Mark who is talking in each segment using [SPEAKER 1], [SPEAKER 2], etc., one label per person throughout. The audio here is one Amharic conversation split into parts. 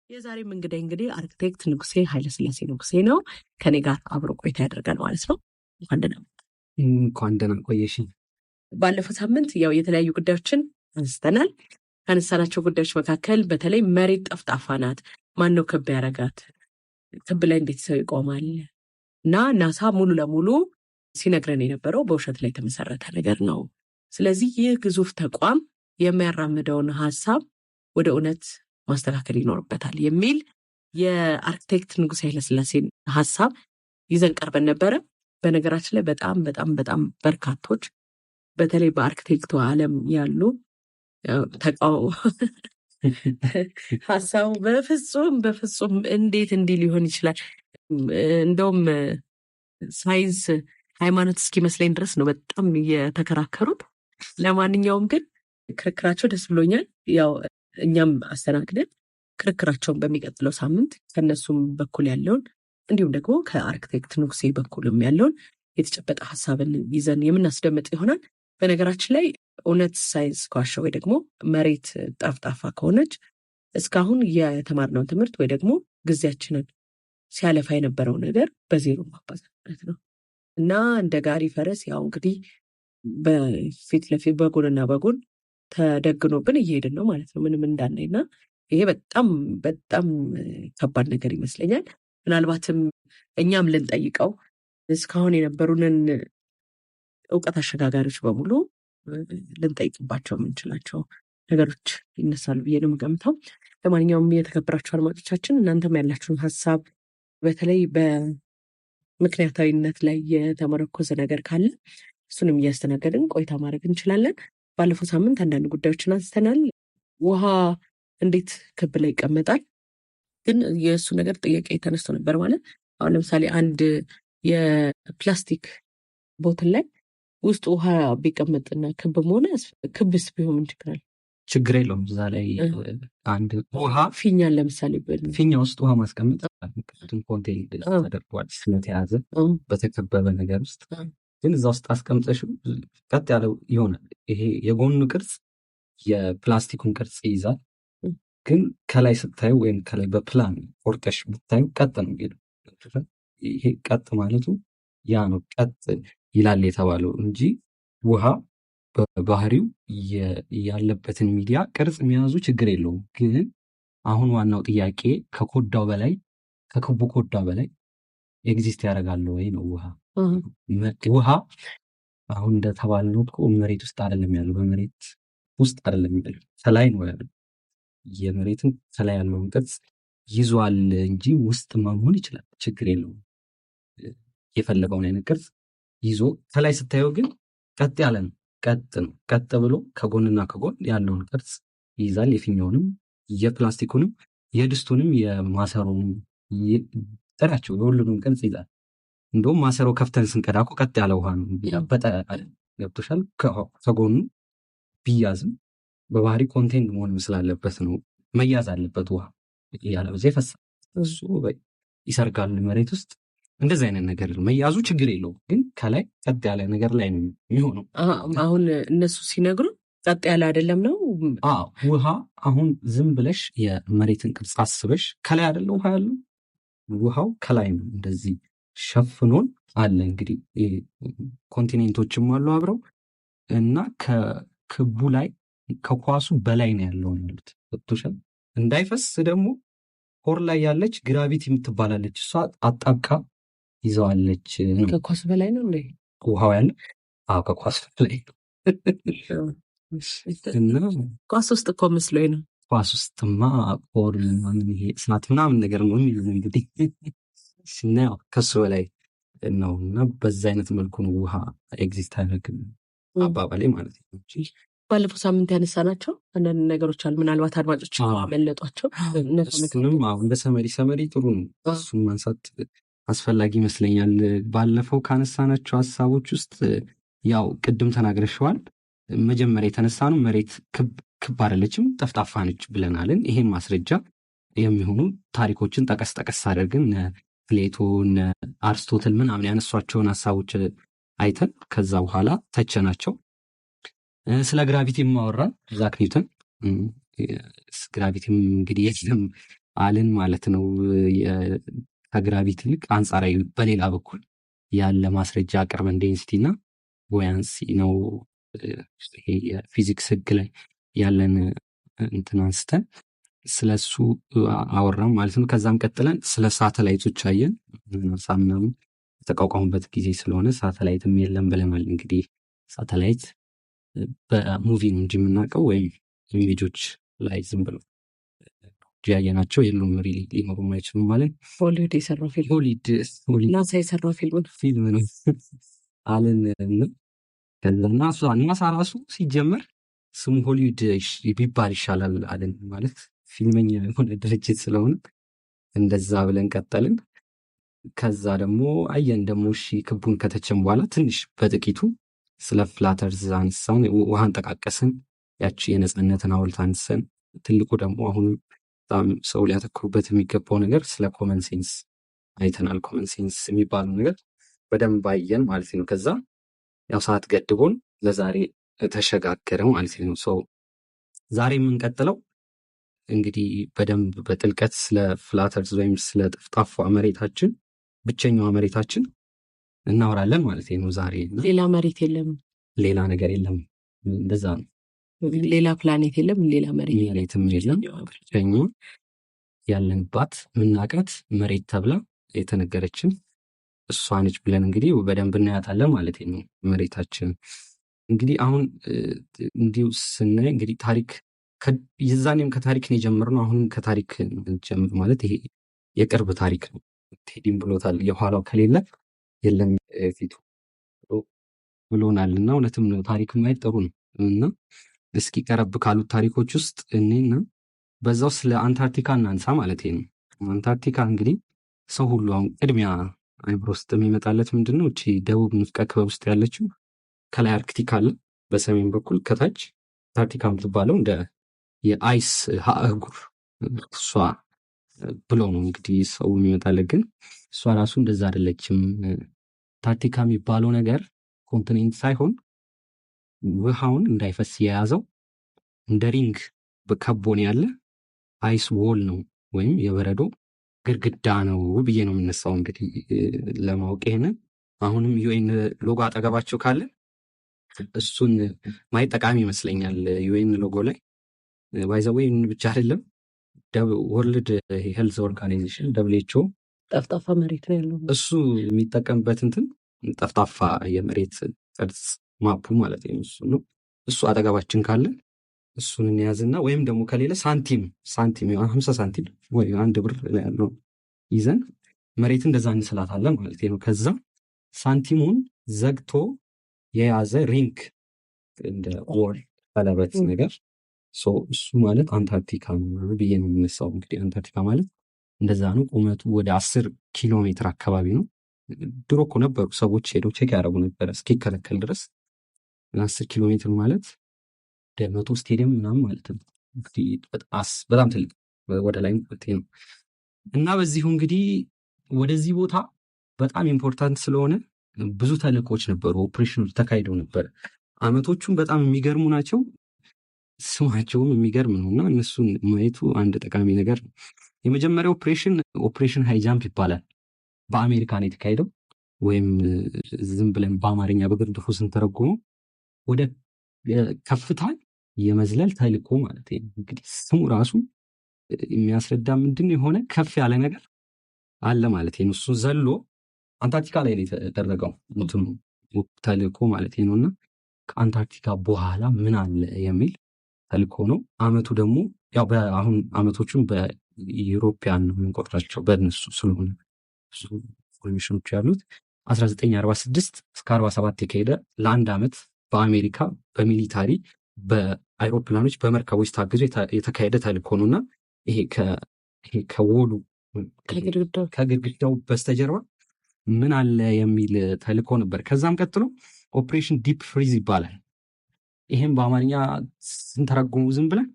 [SPEAKER 1] የዛሬም እንግዲህ አርክቴክት ንጉሴ ኃይለስላሴ ንጉሴ ነው። ከኔ ጋር አብሮ ቆይታ ያደርጋል ማለት ነው።
[SPEAKER 2] እንኳን ደህና ቆየሽኝ።
[SPEAKER 1] ባለፈው ሳምንት የተለያዩ ጉዳዮችን አንስተናል። ካነሳናቸው ጉዳዮች መካከል በተለይ መሬት ጠፍጣፋ ናት፣ ማነው ክብ ያረጋት፣ ክብ ላይ እንዴት ሰው ይቆማል እና ናሳ ሙሉ ለሙሉ ሲነግረን የነበረው በውሸት ላይ የተመሰረተ ነገር ነው። ስለዚህ ይህ ግዙፍ ተቋም የሚያራምደውን ሀሳብ ወደ እውነት ማስተካከል ይኖርበታል የሚል የአርክቴክት ንጉሴ ኃይለስላሴን ሀሳብ ይዘን ቀርበን ነበረ። በነገራችን ላይ በጣም በጣም በጣም በርካቶች በተለይ በአርክቴክቱ ዓለም ያሉ ተቃውሞ ሀሳቡ በፍጹም እንዴት እንዲህ ሊሆን ይችላል፣ እንደውም ሳይንስ ሃይማኖት እስኪመስለኝ ድረስ ነው በጣም የተከራከሩት። ለማንኛውም ግን ክርክራቸው ደስ ብሎኛል። እኛም አስተናግደን ክርክራቸውን በሚቀጥለው ሳምንት ከነሱም በኩል ያለውን እንዲሁም ደግሞ ከአርክቴክት ንጉሴ በኩልም ያለውን የተጨበጠ ሀሳብን ይዘን የምናስደምጥ ይሆናል። በነገራችን ላይ እውነት ሳይንስ ከዋሸ ወይ ደግሞ መሬት ጠፍጣፋ ከሆነች እስካሁን የተማርነውን ትምህርት ወይ ደግሞ ጊዜያችንን ሲያለፋ የነበረው ነገር በዜሮ ማባዛት ማለት ነው እና እንደ ጋሪ ፈረስ እንግዲህ በፊት ለፊት በጎንና በጎን ተደግኖብን እየሄድን ነው ማለት ነው ምንም እንዳናይና ይሄ በጣም በጣም ከባድ ነገር ይመስለኛል። ምናልባትም እኛም ልንጠይቀው እስካሁን የነበሩንን እውቀት አሸጋጋሪዎች በሙሉ ልንጠይቅባቸው የምንችላቸው ነገሮች ይነሳሉ ብዬ ነው የምገምተው። ለማንኛውም የተከበራችሁ አድማጮቻችን እናንተም ያላችሁን ሀሳብ በተለይ በምክንያታዊነት ላይ የተመረኮዘ ነገር ካለ እሱንም እያስተናገድን ቆይታ ማድረግ እንችላለን። ባለፈው ሳምንት አንዳንድ ጉዳዮችን አንስተናል። ውሃ እንዴት ክብ ላይ ይቀመጣል? ግን የእሱ ነገር ጥያቄ ተነስቶ ነበር። ማለት አሁን ለምሳሌ አንድ የፕላስቲክ ቦትል ላይ ውስጥ ውሃ ቢቀመጥና ክብ መሆነ ክብስ ቢሆን ምን ችግር አለ?
[SPEAKER 2] ችግር የለውም። እዛ ላይ አንድ ውሃ
[SPEAKER 1] ፊኛን ለምሳሌ
[SPEAKER 2] ፊኛ ውስጥ ውሃ ማስቀመጥ ምክንያቱም ኮንቴይን ተደርጓል ስለተያዘ በተከበበ ነገር ውስጥ ግን እዛ ውስጥ አስቀምጠሽው ቀጥ ያለው ይሆናል። ይሄ የጎኑ ቅርጽ የፕላስቲኩን ቅርጽ ይይዛል። ግን ከላይ ስታዩ ወይም ከላይ በፕላን ቆርጠሽ ብታዩ ቀጥ ነው የሚሄደው። ይሄ ቀጥ ማለቱ ያ ነው ቀጥ ይላል የተባለው እንጂ ውሃ በባህሪው ያለበትን ሚዲያ ቅርጽ የሚያዙ ችግር የለውም። ግን አሁን ዋናው ጥያቄ ከኮዳው በላይ ከክቡ ኮዳ በላይ ኤግዚስት ያደርጋል ወይ ነው። ውሃ አሁን እንደተባልነው እኮ መሬት ውስጥ አይደለም ያለው፣ በመሬት ውስጥ አይደለም ያለው፣ ከላይ ነው ያለው። የመሬትን ከላይ ያለውን ቅርጽ ይዟል እንጂ ውስጥ መሆን ይችላል፣ ችግር የለውም። የፈለገውን አይነት ቅርጽ ይዞ ከላይ ስታየው ግን ቀጥ ያለ ነው፣ ቀጥ ብሎ ከጎንና ከጎን ያለውን ቅርጽ ይይዛል። የፊኛውንም፣ የፕላስቲኩንም፣ የድስቱንም፣ የማሰሮንም ጥራቸው የሁሉንም ቅርጽ ይዛል። እንደውም ማሰሮ ከፍተን ስንቀዳ እኮ ቀጥ ያለ ውሃ ነው ያበጠ ገብቶሻል። ከጎኑ ቢያዝም በባህሪ ኮንቴንት መሆን ስላለበት ነው መያዝ አለበት። ውሃ ያለበዚያ ይፈሳል፣ እሱ ይሰርጋል መሬት ውስጥ። እንደዚህ አይነት ነገር መያዙ ችግር የለውም። ግን ከላይ ቀጥ ያለ ነገር ላይ ነው የሚሆነው።
[SPEAKER 1] አሁን እነሱ ሲነግሩ ቀጥ ያለ አይደለም ነው።
[SPEAKER 2] ውሃ አሁን ዝም ብለሽ የመሬትን ቅርጽ አስበሽ ከላይ አይደለ ውሃ ያለው፣ ውሃው ከላይ ነው እንደዚህ ሸፍኖን አለ። እንግዲህ ኮንቲኔንቶችም አሉ አብረው እና ከክቡ ላይ ከኳሱ በላይ ነው ያለው ያሉት ወጥቶሻል። እንዳይፈስ ደግሞ ሆር ላይ ያለች ግራቪቲ የምትባላለች እሷ አጣብቃ ይዘዋለች።
[SPEAKER 1] ከኳሱ በላይ ነው እንዴ
[SPEAKER 2] ውሃው ያለ? ከኳሱ በላይ ነው። እና
[SPEAKER 1] ኳስ ውስጥ እኮ መስሎኝ ነው።
[SPEAKER 2] ኳስ ውስጥማ ሆር ምናምን ይሄ እሳት ምናምን ነገር ነው የሚሉ እንግዲህ ስናየው ከሱ በላይ ነው። እና በዛ አይነት መልኩ ነው ውሃ ኤግዚስት አያደርግም አባባሌ ማለት ነው።
[SPEAKER 1] ባለፈው ሳምንት ያነሳናቸው አንዳንድ ነገሮች አሉ፣ ምናልባት አድማጮች መለጧቸው።
[SPEAKER 2] እሱንም እንደ ሰመሪ ጥሩ ነው፣ እሱን ማንሳት አስፈላጊ ይመስለኛል። ባለፈው ካነሳናቸው ሀሳቦች ውስጥ ቅድም ተናግረሸዋል። መጀመሪያ የተነሳ ነው መሬት ክብ አይደለችም ጠፍጣፋ ነች ብለናልን። ይሄን ማስረጃ የሚሆኑ ታሪኮችን ጠቀስ አድርገን ፕሌቶ አርስቶትል ምናምን ያነሷቸውን ሀሳቦች አይተን ከዛ በኋላ ተቸናቸው። ስለ ግራቪቲ ማወራን ዛክ ኒውተን ግራቪቲም እንግዲህ የለም አልን ማለት ነው። ከግራቪቲ ይልቅ አንጻራዊ በሌላ በኩል ያለ ማስረጃ አቅርበን ዴንሲቲ እና ቦያንሲ ነው ይሄ የፊዚክስ ህግ ላይ ያለን እንትን አንስተን ስለሱ አወራም ማለት ነው። ከዛም ቀጥለን ስለ ሳተላይቶች አየን። ናሳ ምናምን የተቋቋሙበት ጊዜ ስለሆነ ሳተላይትም የለም ብለናል። እንግዲህ ሳተላይት በሙቪ ነው እንጂ የምናውቀው ወይም ኢሜጆች ላይ ዝም ብለው ያየናቸው የሉም። ሊኖሩም አይችሉም ማለት
[SPEAKER 1] ሆሊውድ የሰራው ፊልም
[SPEAKER 2] ሆሊድ
[SPEAKER 1] ናሳ የሰራው
[SPEAKER 2] ፊልም ነው አለን ነው። ከዛ ናሳ ራሱ ሲጀመር ስሙ ሆሊውድ ቢባል ይሻላል አለን ማለት ፊልመኛ የሆነ ድርጅት ስለሆነ እንደዛ ብለን ቀጠልን። ከዛ ደግሞ አየን ደግሞ እሺ ክቡን ከተቸን በኋላ ትንሽ በጥቂቱ ስለ ፍላተርዝ አነሳን፣ ውሃን ጠቃቀስን፣ ያቺ የነፃነትን ሐውልት አንስተን፣ ትልቁ ደግሞ አሁን በጣም ሰው ሊያተክሩበት የሚገባው ነገር ስለ ኮመን ሴንስ አይተናል። ኮመን ሴንስ የሚባለው ነገር በደንብ አየን ማለት ነው። ከዛ ያው ሰዓት ገድቦን ለዛሬ ተሸጋገረ ማለት ነው። ሰው ዛሬ የምንቀጥለው እንግዲህ በደንብ በጥልቀት ስለ ፍላተርዝ ወይም ስለ ጠፍጣፋ መሬታችን ብቸኛዋ መሬታችን እናወራለን ማለት ነው ዛሬ።
[SPEAKER 1] ሌላ መሬት የለም፣
[SPEAKER 2] ሌላ ነገር የለም፣ እንደዛ ነው።
[SPEAKER 1] ሌላ ፕላኔት የለም፣ ሌላ
[SPEAKER 2] መሬትም የለም። ብቸኛዋ ያለንባት ምናቃት መሬት ተብላ የተነገረችን እሷ ነች ብለን እንግዲህ በደንብ እናያታለን ማለት ነው መሬታችን። እንግዲህ አሁን እንዲሁ ስናይ እንግዲህ ታሪክ የዛኔም ከታሪክ ነው የጀመርነው። አሁንም ከታሪክ ጀምር ማለት ይሄ የቅርብ ታሪክ ነው። ቴዲም ብሎታል፣ የኋላው ከሌለ የለም ፊቱ ብሎናል። እና እውነትም ነው፣ ታሪክ ማየት ጥሩ ነው። እና እስኪ ቀረብ ካሉት ታሪኮች ውስጥ እኔና በዛው ስለ አንታርክቲካ እናንሳ ማለት ነው። አንታርክቲካ እንግዲህ ሰው ሁሉ አሁን ቅድሚያ አይምሮ ውስጥ የሚመጣለት ምንድን ነው? እቺ ደቡብ ንፍቀ ክበብ ውስጥ ያለችው ከላይ አርክቲካ አለ በሰሜን በኩል፣ ከታች አንታርክቲካ የምትባለው እንደ የአይስ አህጉር እሷ ብሎ ነው እንግዲህ ሰው የሚመጣለት። ግን እሷ ራሱ እንደዛ አይደለችም። አንታርክቲካ የሚባለው ነገር ኮንቲኔንት ሳይሆን ውሃውን እንዳይፈስ የያዘው እንደ ሪንግ በከቦን ያለ አይስ ዎል ነው ወይም የበረዶ ግድግዳ ነው ብዬ ነው የምነሳው። እንግዲህ ለማወቅ ይሄንን አሁንም ዩኤን ሎጎ አጠገባቸው ካለ እሱን ማየት ጠቃሚ ይመስለኛል። ዩኤን ሎጎ ላይ ባይዘዌይ ብቻ አይደለም ወርልድ ሄልዝ ኦርጋናይዜሽን ደብሊውኤችኦ
[SPEAKER 1] ጠፍጣፋ መሬት ነው ያለው
[SPEAKER 2] እሱ የሚጠቀምበት እንትን ጠፍጣፋ የመሬት ቅርጽ ማፑ ማለት ነው። እሱ ነው። እሱ አጠገባችን ካለ እሱን እንያዝና ወይም ደግሞ ከሌለ ሳንቲም 50 ሳንቲም ወይ 1 ብር ላይ ያለው ይዘን መሬት እንደዛ እንስላታለን ማለት ነው። ከዛ ሳንቲሙን ዘግቶ የያዘ ሪንግ እንደ ወር ቀለበት ነገር እሱ ማለት አንታርክቲካ ነው ብዬ ነው የምነሳው። እንግዲህ አንታርክቲካ ማለት እንደዛ ነው። ቁመቱ ወደ 10 ኪሎ ሜትር አካባቢ ነው። ድሮ እኮ ነበሩ ሰዎች ሄደው ቼክ ያደረጉ ነበረ እስኪከለከል ድረስ 10 ኪሎ ሜትር ማለት ወደ 100 ስቴዲየም ምናምን ማለት ነው። በጣም ትልቅ ወደ ላይ ነው። እና በዚሁ እንግዲህ ወደዚህ ቦታ በጣም ኢምፖርታንት ስለሆነ ብዙ ተልእኮች ነበሩ፣ ኦፕሬሽኖች ተካሂደው ነበር። አመቶቹም በጣም የሚገርሙ ናቸው፣ ስማቸውም የሚገርም ነው እና እነሱን ማየቱ አንድ ጠቃሚ ነገር ነው። የመጀመሪያው ኦፕሬሽን ሃይጃምፕ ይባላል። በአሜሪካ ነው የተካሄደው፣ ወይም ዝም ብለን በአማርኛ በግርድፉ ስንተረጉመው ወደ ከፍታ የመዝለል ተልእኮ ማለት ነው። እንግዲህ ስሙ ራሱ የሚያስረዳ ምንድን የሆነ ከፍ ያለ ነገር አለ ማለት ነው። እሱ ዘሎ አንታርክቲካ ላይ ነው የተደረገው እንትኑ ተልእኮ ማለት ነው። እና ከአንታርክቲካ በኋላ ምን አለ የሚል ተልእኮ ነው። አመቱ ደግሞ ያው አሁን አመቶቹን በዩሮፒያን ነው የምንቆጥራቸው በእነሱ ስለሆነ ብዙ ኢንፎርሜሽኖች ያሉት 1946 እስከ 47 የካሄደ ለአንድ አመት በአሜሪካ በሚሊታሪ በአይሮፕላኖች በመርከቦች ታግዞ የተካሄደ ተልእኮ ነው እና ይሄ ከወሉ ከግድግዳው በስተጀርባ ምን አለ የሚል ተልእኮ ነበር። ከዛም ቀጥሎ ኦፕሬሽን ዲፕ ፍሪዝ ይባላል። ይሄም በአማርኛ ስንተረጉሙ ዝም ብለን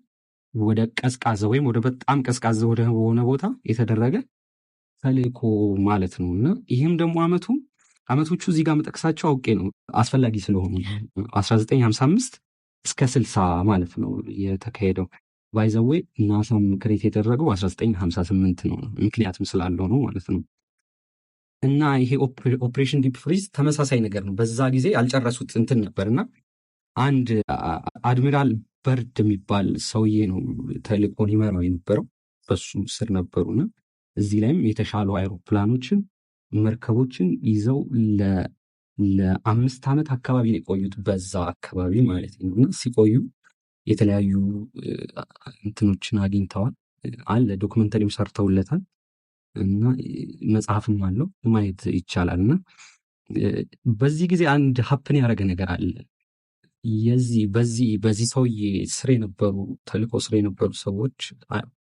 [SPEAKER 2] ወደ ቀዝቃዛ ወይም ወደ በጣም ቀዝቃዛ ወደ ሆነ ቦታ የተደረገ ተልእኮ ማለት ነው እና ይህም ደግሞ አመቶቹ እዚህ ጋር መጠቅሳቸው አውቄ ነው አስፈላጊ ስለሆኑ 1955 እስከ 60 ማለት ነው የተካሄደው። ባይዘዌ ናሳም ክሬት የተደረገው 1958 ነው። ምክንያትም ስላለው ነው ማለት ነው። እና ይሄ ኦፕሬሽን ዲፕ ፍሪዝ ተመሳሳይ ነገር ነው። በዛ ጊዜ ያልጨረሱት እንትን ነበርና አንድ አድሚራል በርድ የሚባል ሰውዬ ነው ተልእኮን ይመራው የነበረው። በሱ ስር ነበሩና እዚህ ላይም የተሻሉ አይሮፕላኖችን መርከቦችን ይዘው ለ5 ዓመት አካባቢ ነው የቆዩት በዛ አካባቢ ማለት ነው። እና ሲቆዩ የተለያዩ እንትኖችን አግኝተዋል አለ ዶክመንተሪም ሰርተውለታል እና መጽሐፍም አለው ማየት ይቻላል። እና በዚህ ጊዜ አንድ ሀፕን ያደረገ ነገር አለ። በዚህ ሰውዬ ስር የነበሩ ተልእኮ ስር የነበሩ ሰዎች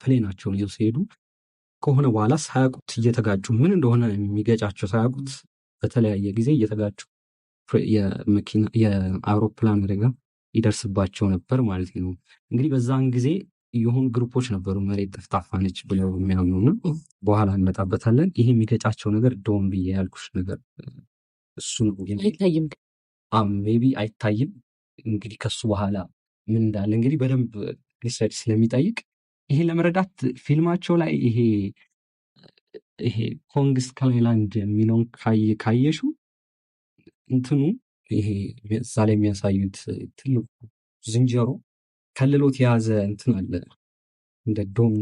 [SPEAKER 2] ፕሌናቸውን ይዘው ሲሄዱ ከሆነ በኋላ ሳያውቁት እየተጋጩ ምን እንደሆነ የሚገጫቸው ሳያውቁት በተለያየ ጊዜ እየተጋጩ የአውሮፕላን አደጋ ይደርስባቸው ነበር ማለት ነው። እንግዲህ በዛን ጊዜ የሆኑ ግሩፖች ነበሩ መሬት ጠፍጣፋ ነች ብለው የሚያምኑና በኋላ እንመጣበታለን። ይሄ የሚገጫቸው ነገር ዶም ብዬ ያልኩሽ ነገር እሱ ነው።
[SPEAKER 1] አይታይም፣
[SPEAKER 2] ሜቢ አይታይም። እንግዲህ ከሱ በኋላ ምን እንዳለ እንግዲህ በደንብ ሪሰርች ስለሚጠይቅ ይሄን ለመረዳት ፊልማቸው ላይ ይሄ ኮንግ ስካይ አይላንድ የሚለውን ካየሹ እንትኑ ይሄ እዛ ላይ የሚያሳዩት ትልቁ ዝንጀሮ ከልሎት የያዘ እንትን አለ እንደ ዶም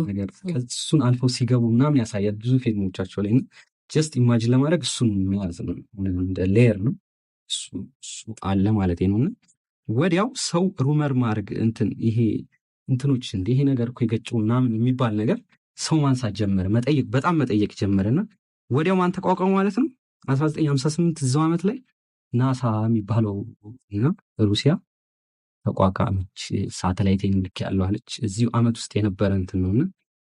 [SPEAKER 2] ነገር እሱን አልፈው ሲገቡ ምናምን ያሳያል ብዙ ፊልሞቻቸው ላይ። ጀስት ኢማጂን ለማድረግ እሱን መያዝ ነው፣ እንደ ሌየር ነው እሱ አለ ማለት ነው። እና ወዲያው ሰው ሩመር ማድረግ ይሄ እንትኖች ይሄ ነገር እኮ የገጨው ምናምን የሚባል ነገር ሰው ማንሳት ጀመረ፣ በጣም መጠየቅ ጀመረና ወዲያው ማን ተቋቋሙ ማለት ነው 1958 እዛው ዓመት ላይ ናሳ የሚባለው እና ሩሲያ ተቋቋመች። ሳተላይት ልክ ያለው አለች እዚሁ ዓመት ውስጥ የነበረ እንትን ነውና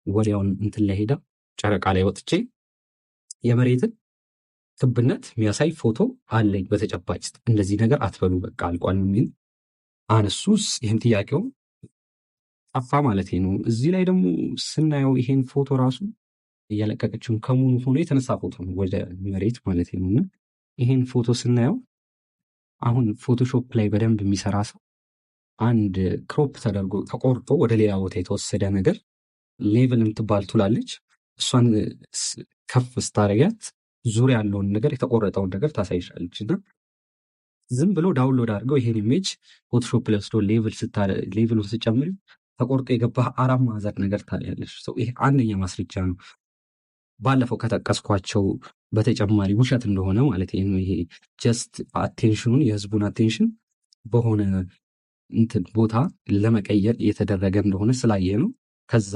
[SPEAKER 2] ወዲያውን እንትን ላይ ሄዳ ጨረቃ ላይ ወጥቼ የመሬትን ክብነት የሚያሳይ ፎቶ አለኝ በተጨባጭ እንደዚህ ነገር አትበሉ በቃ አልቋል የሚል አነሱስ። ይህም ጥያቄው ጠፋ ማለት ነው። እዚህ ላይ ደግሞ ስናየው ይሄን ፎቶ ራሱ እያለቀቀችውን ከሙኑ ሆኖ የተነሳ ፎቶ ነው ወደ መሬት ማለት ነው። እና ይሄን ፎቶ ስናየው አሁን ፎቶሾፕ ላይ በደንብ የሚሰራ ሰው አንድ ክሮፕ ተደርጎ ተቆርጦ ወደ ሌላ ቦታ የተወሰደ ነገር ሌቭል የምትባል ቱላለች። እሷን ከፍ ስታረጊያት ዙሪያ ያለውን ነገር የተቆረጠውን ነገር ታሳይሻለች። እና ዝም ብሎ ዳውንሎድ አድርገው ይሄን ኢሜጅ ፎቶሾፕ ላይ ወስዶ ሌቭል ስጨምሪ ተቆርጦ የገባ 4 ማዕዘን ነገር ታያለች። ይሄ አንደኛ ማስረጃ ነው። ባለፈው ከጠቀስኳቸው በተጨማሪ ውሸት እንደሆነ ማለት ነው። ይሄ ጀስት አቴንሽኑን የህዝቡን አቴንሽን በሆነ እንትን ቦታ ለመቀየር የተደረገ እንደሆነ ስላየ ነው። ከዛ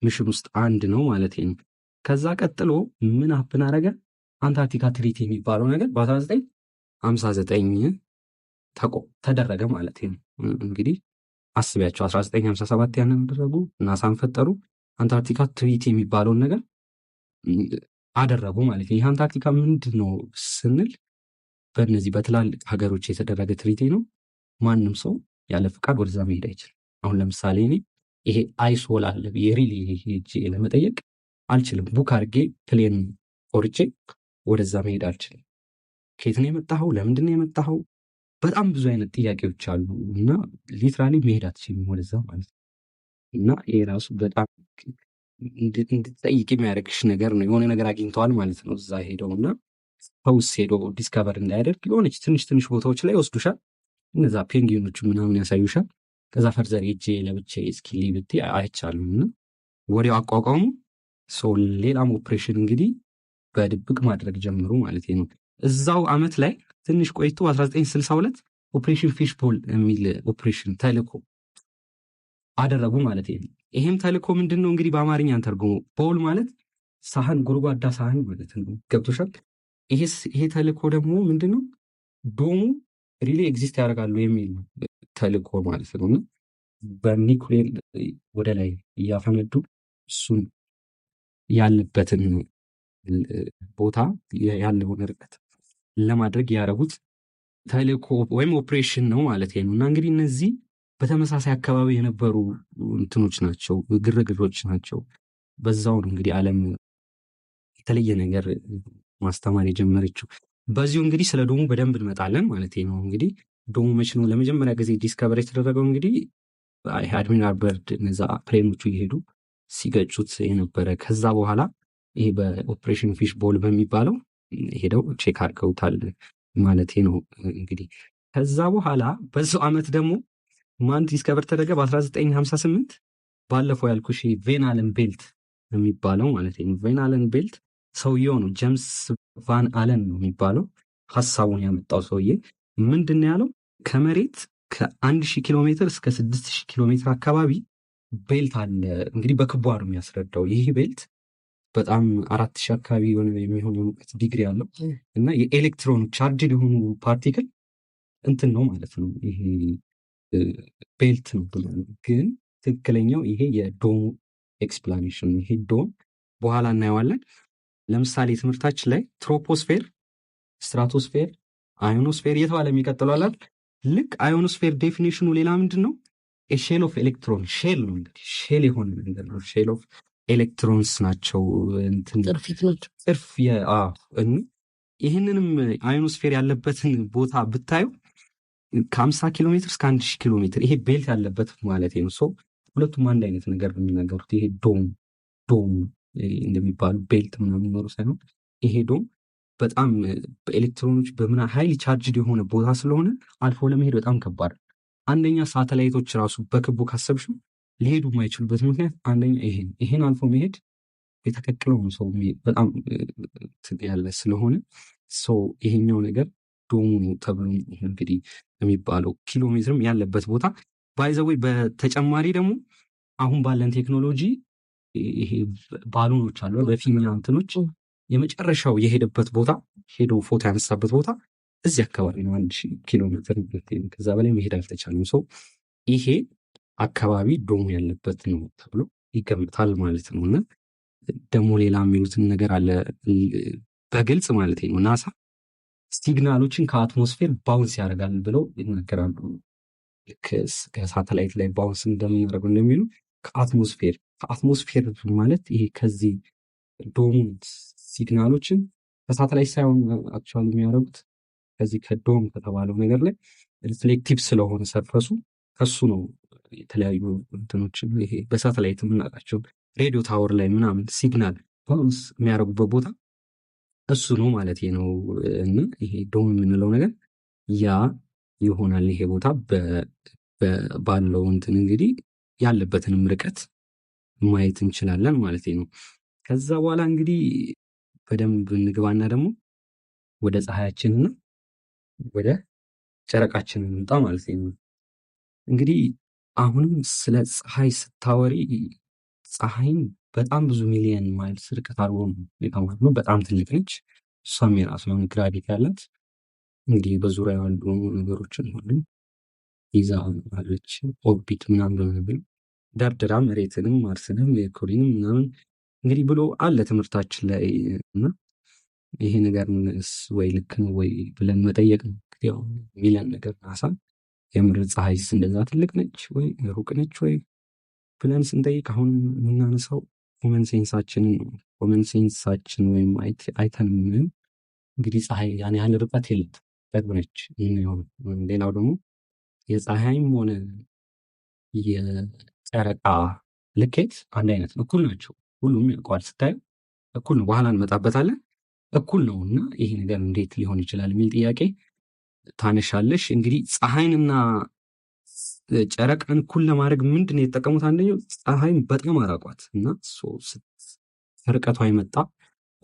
[SPEAKER 2] ሚሽን ውስጥ አንድ ነው ማለት ነው። ከዛ ቀጥሎ ምን ሀፕን አረገ? አንታርክቲካ ትሪቲ የሚባለው ነገር በ1959 ተደረገ ማለት ነው። እንግዲህ አስቢያቸው 1957 ያንን አደረጉ፣ ናሳን ፈጠሩ፣ አንታርክቲካ ትሪቲ የሚባለውን ነገር አደረጉ ማለት ነው። ይህ አንታርክቲካ ምንድን ነው ስንል በእነዚህ በትላልቅ ሀገሮች የተደረገ ትሪቲ ነው። ማንም ሰው ያለ ፍቃድ ወደዛ መሄድ አይችልም። አሁን ለምሳሌ እኔ ይሄ አይሶል አለ የሪሊ ሄጄ ለመጠየቅ አልችልም። ቡክ አድርጌ ፕሌን ቆርጬ ወደዛ መሄድ አልችልም። ከየት ነው የመጣኸው? ለምንድን ነው የመጣኸው? በጣም ብዙ አይነት ጥያቄዎች አሉ እና ሊትራሊ መሄድ አትችልም ወደዛ ማለት ነው። እና ይሄ ራሱ በጣም እንድትጠይቅ የሚያደርግሽ ነገር ነው። የሆነ ነገር አግኝተዋል ማለት ነው እዛ ሄደው እና ሀውስ ሄዶ ዲስከቨር እንዳያደርግ የሆነች ትንሽ ቦታዎች ላይ ወስዱሻል። እነዛ ፔንጊኖቹ ምናምን ያሳዩሻል። ከዛ ፈርዘር ሄጄ ለብቻ እስኪ ሊብቴ አይቻልም እና ወዲያው አቋቋሙ ሰው ሌላም ኦፕሬሽን እንግዲህ በድብቅ ማድረግ ጀምሩ ማለት ነው። እዛው አመት ላይ ትንሽ ቆይቶ 1962 ኦፕሬሽን ፊሽ ቦል የሚል ኦፕሬሽን ተልኮ አደረጉ ማለት ነው። ይሄም ተልኮ ምንድን ነው እንግዲህ በአማርኛ ተርጉሞ ቦል ማለት ሳህን፣ ጎድጓዳ ሳህን ማለት ነው። ገብቶሻል? ይሄ ተልኮ ደግሞ ምንድን ነው ዶሙ ሪሊ ኤግዚስት ያደርጋሉ የሚል ተልኮ ማለት ነው። እና በኒኩሌር ወደ ላይ እያፈነዱ እሱን ያለበትን ቦታ ያለውን ርቀት ለማድረግ ያደረጉት ተልኮ ወይም ኦፕሬሽን ነው ማለት ነው። እና እንግዲህ እነዚህ በተመሳሳይ አካባቢ የነበሩ እንትኖች ናቸው፣ ግርግሮች ናቸው። በዛው ነው እንግዲህ ዓለም የተለየ ነገር ማስተማር የጀመረችው። በዚሁ እንግዲህ ስለ ዶሙ በደንብ እንመጣለን ማለት ነው። እንግዲህ ዶሙ መቼ ነው ለመጀመሪያ ጊዜ ዲስከቨር የተደረገው? እንግዲህ አድሚራል በርድ እነዛ ፕሌኖቹ እየሄዱ ሲገጩት የነበረ። ከዛ በኋላ ይሄ በኦፕሬሽን ፊሽ ቦል በሚባለው ሄደው ቼክ አድርገውታል ማለት ነው እንግዲህ። ከዛ በኋላ በዛው ዓመት ደግሞ ማን ዲስከቨር ተደረገ? በ1958 ባለፈው ያልኩሽ ቬን አለን ቤልት የሚባለው ማለት ነው። ቬን አለን ቤልት ሰውየው ነው፣ ጀምስ ቫን አለን ነው የሚባለው። ሀሳቡን ያመጣው ሰውዬ ምንድን ነው ያለው? ከመሬት ከ1000 ኪሎ ሜትር እስከ 6000 ኪሎ ሜትር አካባቢ ቤልት አለ። እንግዲህ በክቧ ነው የሚያስረዳው። ይህ ቤልት በጣም 4000 አካባቢ የሚሆን የሙቀት ዲግሪ አለው እና የኤሌክትሮን ቻርጅድ የሆኑ ፓርቲክል እንትን ነው ማለት ነው። ይሄ ቤልት ነው ብሎ ግን ትክክለኛው ይሄ የዶም ኤክስፕላኔሽን ነው። ይሄ ዶም በኋላ እናየዋለን። ለምሳሌ ትምህርታችን ላይ ትሮፖስፌር፣ ስትራቶስፌር፣ አዮኖስፌር እየተባለ የሚቀጥሏላል። ልክ አዮኖስፌር ዴፊኒሽኑ ሌላ ምንድን ነው? ሼል ኦፍ ኤሌክትሮን ሼል ነው እንግዲህ ሼል የሆነ ነገር ነው። ሼል ኦፍ ኤሌክትሮንስ ናቸው።
[SPEAKER 1] ጥርፊት ናቸው።
[SPEAKER 2] ጥርፍ ይህንንም አዮኖስፌር ያለበትን ቦታ ብታዩ ከ50 ኪሎ ሜትር እስከ 1000 ኪሎ ሜትር ይሄ ቤልት ያለበት ማለት ነው። ሰው ሁለቱም አንድ አይነት ነገር ነው የሚናገሩት። ይሄ ዶም እንደሚባሉ ቤልት ምናምን ኖሩ ሳይሆን ይሄ ዶም በጣም በኤሌክትሮኖች በምን ሀይል ቻርጅድ የሆነ ቦታ ስለሆነ አልፎ ለመሄድ በጣም ከባድ። አንደኛ ሳተላይቶች ራሱ በክቡ ካሰብሽው ሊሄዱ የማይችሉበት ምክንያት አንደኛ ይሄን አልፎ መሄድ የተከክለውን ሰው በጣም ያለ ስለሆነ ሰው ይሄኛው ነገር ዶሙ ተብሎ እንግዲህ የሚባለው ኪሎ ሜትርም ያለበት ቦታ ባይዘወይ። በተጨማሪ ደግሞ አሁን ባለን ቴክኖሎጂ ይሄ ባሉኖች አሉ በፊኛ እንትኖች የመጨረሻው የሄደበት ቦታ ሄዶ ፎቶ ያነሳበት ቦታ እዚህ አካባቢ ነው። 1000 ኪሎ ሜትር ከዛ በላይ መሄድ አልተቻለም። ሰው ይሄ አካባቢ ዶሙ ያለበት ነው ተብሎ ይገምታል ማለት ነው። እና ደግሞ ሌላ የሚሉትን ነገር አለ በግልጽ ማለት ነው። ናሳ ሲግናሎችን ከአትሞስፌር ባውንስ ያደርጋል ብለው ይናገራሉ። ከሳተላይት ላይ ባውንስ እንደምናደርገው እንደሚሉ ከአትሞስፌር ማለት ይሄ ከዚህ ዶሙን ሲግናሎችን ከሳተላይት ሳይሆን አክቹዋሊ የሚያደርጉት ከዚህ ከዶም ከተባለው ነገር ላይ ሪፍሌክቲቭ ስለሆነ ሰርፈሱ ከሱ ነው። የተለያዩ እንትኖችን ይሄ በሳተላይት የምናውቃቸው ሬዲዮ ታወር ላይ ምናምን ሲግናል ባውንስ የሚያደርጉበት ቦታ እሱ ነው ማለት ነው። እና ይሄ ዶም የምንለው ነገር ያ ይሆናል። ይሄ ቦታ ባለው እንትን እንግዲህ ያለበትንም ርቀት ማየት እንችላለን ማለት ነው። ከዛ በኋላ እንግዲህ በደንብ እንግባና ደግሞ ወደ ፀሐያችንና ወደ ጨረቃችን እንምጣ ማለት ነው። እንግዲህ አሁንም ስለ ፀሐይ ስታወሪ ፀሐይን በጣም ብዙ ሚሊየን ማይልስ ርቀት አድርጎ ነው የተማርነው። በጣም ትልቅ ነች። እሷም የራሱ የሆነ ግራቪቲ ያላት እንግዲህ በዙሪያ ያሉ ነገሮችን ሁሉ ይዛ አለች። ኦርቢት ምናምን በመብል ደርድራ መሬትንም ማርስንም ሜርኩሪንም ምናምን እንግዲህ ብሎ አለ ትምህርታችን ላይ እና ይሄ ነገር ወይ ልክ ነው ወይ ብለን መጠየቅ ነው። ያው ሚሊዮን ነገር ናሳ የምድር ፀሐይስ እንደዛ ትልቅ ነች ወይ ሩቅ ነች ወይ ብለን ስንጠይቅ አሁን የምናነሳው ኮመን ሴንሳችንን ነው። ኮመን ሴንሳችን ወይም አይተን ምንም እንግዲህ ፀሐይ ያን ያህል ርቀት የለት ቅርብ ነች። ሌላው ደግሞ የፀሐይም ሆነ የጨረቃ ልኬት አንድ አይነት ነው፣ እኩል ናቸው። ሁሉም ያውቀዋል፣ ስታዩ እኩል ነው። በኋላ እንመጣበታለን። እኩል ነው እና ይሄ ነገር እንዴት ሊሆን ይችላል የሚል ጥያቄ ታነሻለሽ። እንግዲህ ፀሐይንና ጨረቃን እኩል ለማድረግ ምንድን ነው የተጠቀሙት? አንደኛው ፀሐይን በጣም አራቋት እና ከርቀቷ የመጣ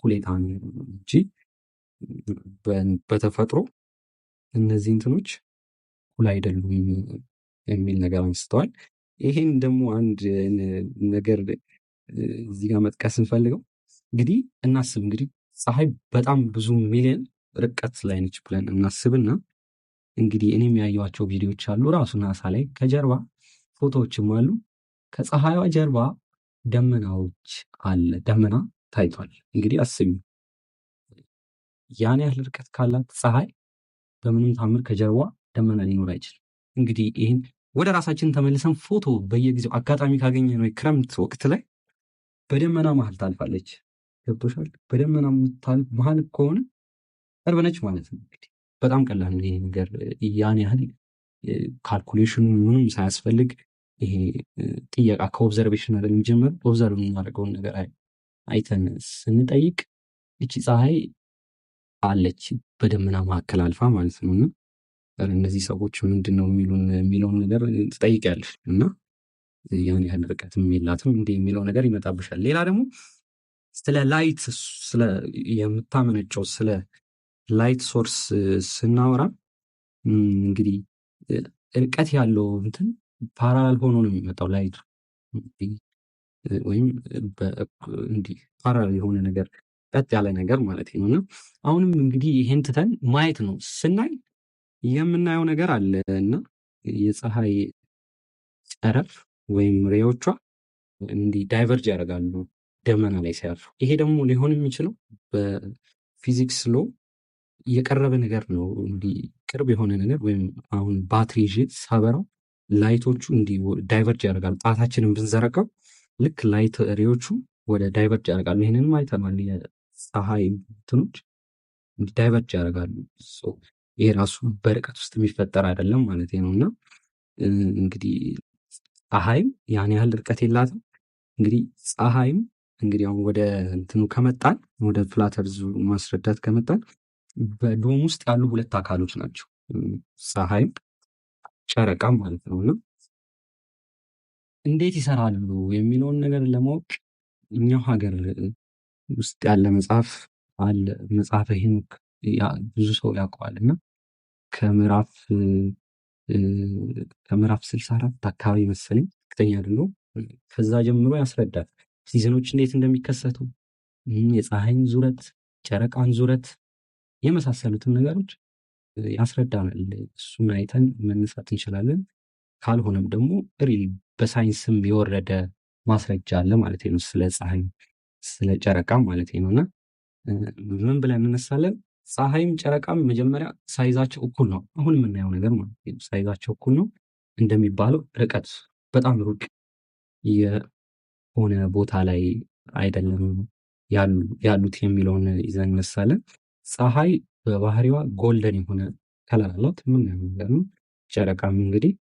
[SPEAKER 2] ሁኔታ እንጂ በተፈጥሮ እነዚህ እንትኖች እኩል አይደሉም የሚል ነገር አንስተዋል። ይሄን ደግሞ አንድ ነገር እዚህ ጋር መጥቀስ እንፈልገው እንግዲህ እናስብ። እንግዲህ ፀሐይ በጣም ብዙ ሚሊዮን ርቀት ላይ ነች ብለን እናስብና እንግዲህ እኔም ያየኋቸው ቪዲዮዎች አሉ ራሱ ናሳ ላይ ከጀርባ ፎቶዎችም አሉ። ከፀሐይዋ ጀርባ ደመናዎች አለ፣ ደመና ታይቷል። እንግዲህ አስቢ ያን ያህል ርቀት ካላት ፀሐይ በምንም ታምር ከጀርባ ደመና ሊኖር አይችልም። እንግዲህ ይህን ወደ ራሳችን ተመልሰን ፎቶ በየጊዜው አጋጣሚ ካገኘ ነው ክረምት ወቅት ላይ በደመና መሀል ታልፋለች። ገብቶሻል? በደመና መሀል ከሆነ ቅርብ ነች ማለት ነው። እንግዲህ በጣም ቀላል ነው ይሄ ነገር። ያን ያህል ካልኩሌሽኑ ምንም ሳያስፈልግ ይሄ ጥየቃ ከኦብዘርቬሽን አይደል የሚጀምረው። ኦብዘርቭ የምናደርገውን ነገር አይተን ስንጠይቅ እቺ ፀሐይ አለች በደመና መካከል አልፋ ማለት ነው። እና እነዚህ ሰዎች ምንድን ነው የሚለውን ነገር ትጠይቂያለሽ እና ያን ያህል ርቀትም የላትም እንዲህ የሚለው ነገር ይመጣብሻል። ሌላ ደግሞ ስለ ላይት የምታመነጨው ስለ ላይት ሶርስ ስናወራ እንግዲህ ርቀት ያለው እንትን ፓራላል ሆኖ ነው የሚመጣው ላይት ወይም እንዲህ ፓራላል የሆነ ነገር ቀጥ ያለ ነገር ማለት ነው። እና አሁንም እንግዲህ ይሄን ትተን ማየት ነው። ስናይ የምናየው ነገር አለ እና የፀሐይ ጨረር ወይም ሬዎቿ እንዲህ ዳይቨርጅ ያደርጋሉ ደመና ላይ ሲያርፉ። ይሄ ደግሞ ሊሆን የሚችለው በፊዚክስ ሎ የቀረበ ነገር ነው። እንዲህ ቅርብ የሆነ ነገር ወይም አሁን ባትሪ ይዤ ሳበራው ላይቶቹ እንዲህ ዳይቨርጅ ያደርጋሉ። ጣታችንን ብንዘረጋው ልክ ላይት ሬዎቹ ወደ ዳይቨርጅ ያደርጋሉ። ይህንንም አይተናል። የፀሐይ እንትኖች ዳይቨርጅ ያደርጋሉ። ይሄ ራሱ በርቀት ውስጥ የሚፈጠር አይደለም ማለት ነው። እና እንግዲህ ፀሐይም ያን ያህል ርቀት የላትም። እንግዲህ ፀሐይም እንግዲህ አሁን ወደ እንትኑ ከመጣን ወደ ፍላተርዙ ማስረዳት ከመጣን በዶም ውስጥ ያሉ ሁለት አካሎች ናቸው፣ ፀሐይም ጨረቃም ማለት ነው። እና እንዴት ይሰራሉ የሚለውን ነገር ለማወቅ እኛው ሀገር ውስጥ ያለ መጽሐፍ አለ። መጽሐፈ ሄኖክ ብዙ ሰው ያውቀዋል እና ከምዕራፍ 64 አካባቢ መሰለኝ እርግጠኛ አይደለሁም። ከዛ ጀምሮ ያስረዳል ሲዝኖች እንዴት እንደሚከሰቱ፣ የፀሐይን ዙረት፣ ጨረቃን ዙረት የመሳሰሉትን ነገሮች ያስረዳናል። እሱን አይተን መነሳት እንችላለን። ካልሆነም ደግሞ ሪል በሳይንስም የወረደ ማስረጃ አለ ማለት ነው ስለ ፀሐይ ስለ ጨረቃ ማለት ነው። እና ምን ብለን እንነሳለን? ፀሐይም ጨረቃም መጀመሪያ ሳይዛቸው እኩል ነው። አሁን የምናየው ነገር ማለት ነው ሳይዛቸው እኩል ነው እንደሚባለው ርቀት በጣም ሩቅ የሆነ ቦታ ላይ አይደለም ያሉት የሚለውን ይዘን እነሳለን። ፀሐይ በባህሪዋ ጎልደን የሆነ ከለር አላት፣ የምናየው ነገር ነው። ጨረቃም እንግዲህ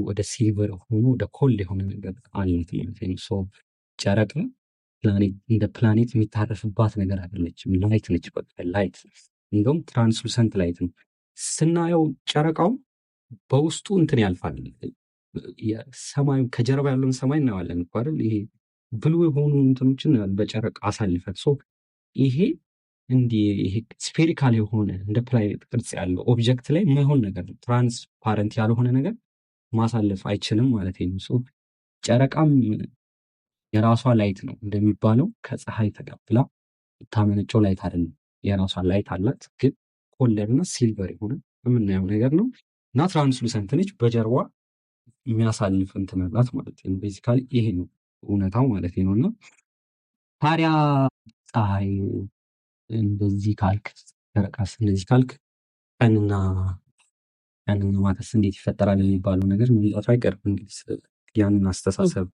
[SPEAKER 2] ወደ ሲልቨር ሆኖ ወደ ኮልድ የሆነ ነገር አላት ማለት ነው። ጨረቃ እንደ ፕላኔት የሚታረፍባት ነገር አይደለችም። ላይት ነች፣ በቃ ላይት፣ እንደውም ትራንስሉሰንት ላይት ነው። ስናየው ጨረቃው በውስጡ እንትን ያልፋል። ሰማዩ ከጀርባ ያለውን ሰማይ እናየዋለን እኮ አይደል? ይሄ ብሉ የሆኑ እንትኖችን በጨረቃ አሳልፈን ይሄ እንዲህ ይሄ ስፌሪካል የሆነ እንደ ፕላኔት ቅርጽ ያለው ኦብጀክት ላይ የማይሆን ነገር ትራንስፓረንት ያልሆነ ነገር ማሳለፍ አይችልም ማለት ነው። ጨረቃም የራሷ ላይት ነው እንደሚባለው ከፀሐይ ተቀብላ የምታመነጨው ላይት አይደለም። የራሷ ላይት አላት፣ ግን ኮልደር እና ሲልቨር የሆነ የምናየው ነገር ነው እና ትራንስሉሰንት ነች። በጀርባ የሚያሳልፍ እንትን አላት ማለት ነው። ቤዚካሊ ይሄ ነው እውነታው ማለት ነው። እና ታዲያ ፀሐይ እንደዚህ ካልክ፣ ጨረቃስ እንደዚህ ካልክ፣ ቀንና ማታስ እንዴት ይፈጠራል የሚባለው ነገር መምጣቱ አይቀርም። እንግዲህ ያንን አስተሳሰብ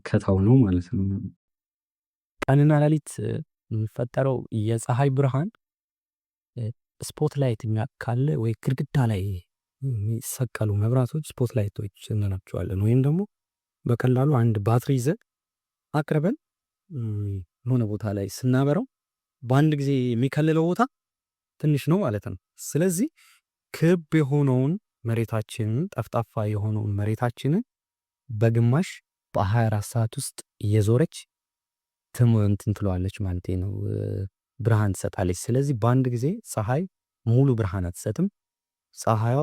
[SPEAKER 2] ከታው ነው ማለት ነው።
[SPEAKER 3] ቀንና ሌሊት የሚፈጠረው የፀሐይ ብርሃን ስፖት ላይት የሚያካለ ወይ ግድግዳ ላይ የሚሰቀሉ መብራቶች ስፖት ላይቶች እንላቸዋለን። ወይም ደግሞ በቀላሉ አንድ ባትሪ ይዘን አቅርበን የሆነ ቦታ ላይ ስናበራው በአንድ ጊዜ የሚከልለው ቦታ ትንሽ ነው ማለት ነው። ስለዚህ ክብ የሆነውን መሬታችንን ጠፍጣፋ የሆነውን መሬታችንን በግማሽ በ24 ሰዓት ውስጥ እየዞረች እንትን ትለዋለች ማለት ነው፣ ብርሃን ትሰጣለች። ስለዚህ በአንድ ጊዜ ፀሐይ ሙሉ ብርሃን አትሰጥም። ፀሐይዋ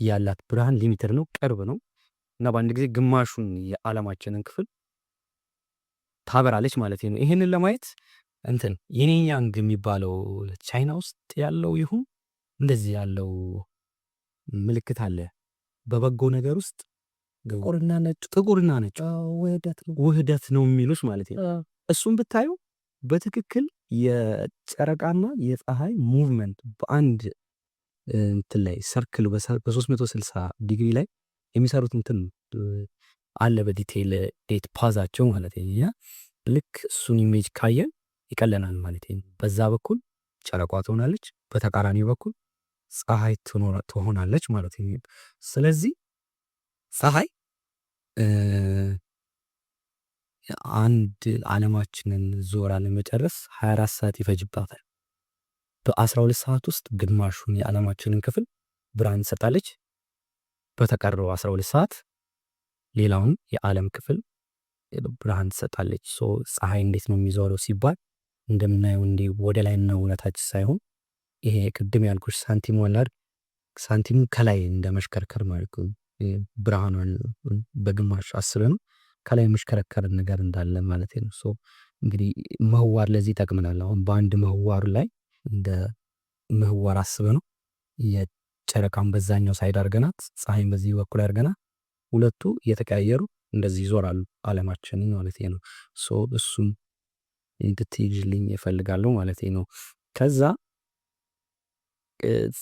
[SPEAKER 3] ያላት ብርሃን ሊሚትድ ነው፣ ቅርብ ነው እና በአንድ ጊዜ ግማሹን የዓለማችንን ክፍል ታበራለች ማለት ነው። ይህንን ለማየት እንትን የኔያንግ የሚባለው ቻይና ውስጥ ያለው ይሁን እንደዚህ ያለው ምልክት አለ በበጎ ነገር ውስጥ ጥቁርና ነጭ ውህደት ነው የሚሉት ማለት ነው። እሱም ብታዩ በትክክል የጨረቃና የፀሐይ ሙቭመንት በአንድ እንትን ላይ ሰርክል በ360 ዲግሪ ላይ የሚሰሩት እንትን አለ በዲቴይል ዴት ፓዛቸው ማለት ነው። ልክ እሱን ኢሜጅ ካየን ይቀለናል ማለት ነው። በዛ በኩል ጨረቋ ትሆናለች፣ በተቃራኒ በኩል ፀሐይ ትሆናለች ማለት ነው። ስለዚህ ፀሐይ አንድ ዓለማችንን ዞራ ለመጨረስ 24 ሰዓት ይፈጅባታል። በ12 ሰዓት ውስጥ ግማሹን የዓለማችንን ክፍል ብርሃን ትሰጣለች። በተቀረው 12 ሰዓት ሌላውን የዓለም ክፍል ብርሃን ትሰጣለች። ፀሐይ እንዴት ነው የሚዞረው ሲባል እንደምናየው እንዲህ ወደ ላይና ወደታች ሳይሆን ይሄ ቅድም ያልኩሽ ሳንቲም ወላድ ሳንቲም ከላይ እንደ መሽከርከር ማለት ነው። ብርሃኗን በግማሽ አስበ ነው ከላይ መሽከረከር ነገር እንዳለ ማለት ነው። እንግዲህ ምህዋር ለዚህ ይጠቅመናል። አሁን በአንድ ምህዋር ላይ እንደ ምህዋር አስበ ነው የጨረቃን በዛኛው ሳይድ አድርገናት ፀሐይን በዚህ በኩል አድርገናት ሁለቱ እየተቀያየሩ እንደዚህ ይዞራሉ ዓለማችንን ማለት ነው። እሱም እንድትይዥልኝ እፈልጋለሁ ማለት ነው። ከዛ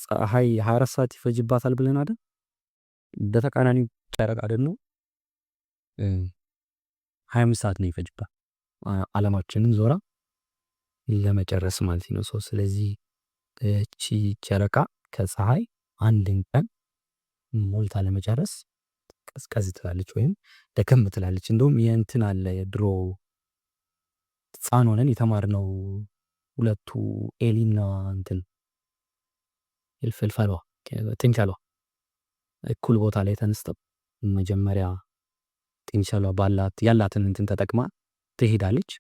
[SPEAKER 3] ፀሐይ 24 ሰዓት ይፈጅባታል ብለን አይደል? በተቃራኒው ጨረቃ ደግሞ 25 ሰዓት ነው ይፈጅባት ዓለማችንን ዞራ ለመጨረስ ማለት ነው። ስለዚህ እቺ ጨረቃ ከፀሐይ አንድን ቀን ሞልታ ለመጨረስ ቀዝቀዝ ትላለች ወይም ደከም ትላለች። እንደውም የእንትን አለ የድሮ ሕፃን ሆነን የተማርነው ሁለቱ ኤሊና እንትን ፍልፈሏ ጥንቸሏ እኩል ቦታ ላይ ተነስተው መጀመሪያ ጥንቸሏ ያላትን እንትን ተጠቅማ ትሄዳለች።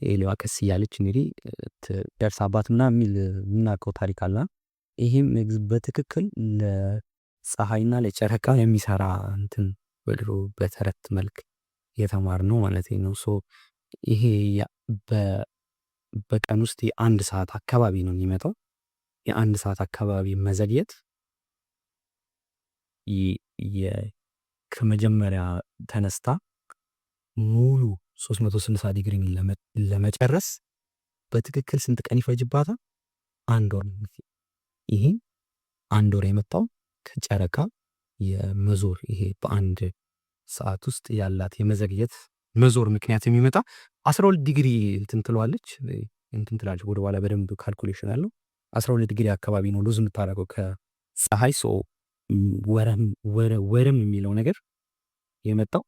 [SPEAKER 3] ኤሊዋ ቀስ እያለች እንግዲህ ደርሳባት ምናምን የሚል የምናውቀው ታሪክ አለ። ይህም በትክክል ለፀሐይና ለጨረቃ የሚሰራ እንትን በድሮ በተረት መልክ የተማርነው ማለት ነው። ይሄ በቀን ውስጥ የአንድ ሰዓት አካባቢ ነው የሚመጣው። የአንድ ሰዓት አካባቢ መዘግየት ከመጀመሪያ ተነስታ ሙሉ 360 ዲግሪ ለመጨረስ በትክክል ስንት ቀን ይፈጅባታል? አንድ ወር። ይህም አንድ ወር የመጣው ከጨረቃ የመዞር ይሄ በአንድ ሰዓት ውስጥ ያላት የመዘግየት መዞር ምክንያት የሚመጣ 12 ዲግሪ እንትን ትለዋለች እንትን ትላለች። ወደ ኋላ በደንብ ካልኩሌሽን አለው 12 ዲግሪ አካባቢ ነው ሉዝ የምታደርገው ከፀሐይ። ወረም የሚለው ነገር የመጣው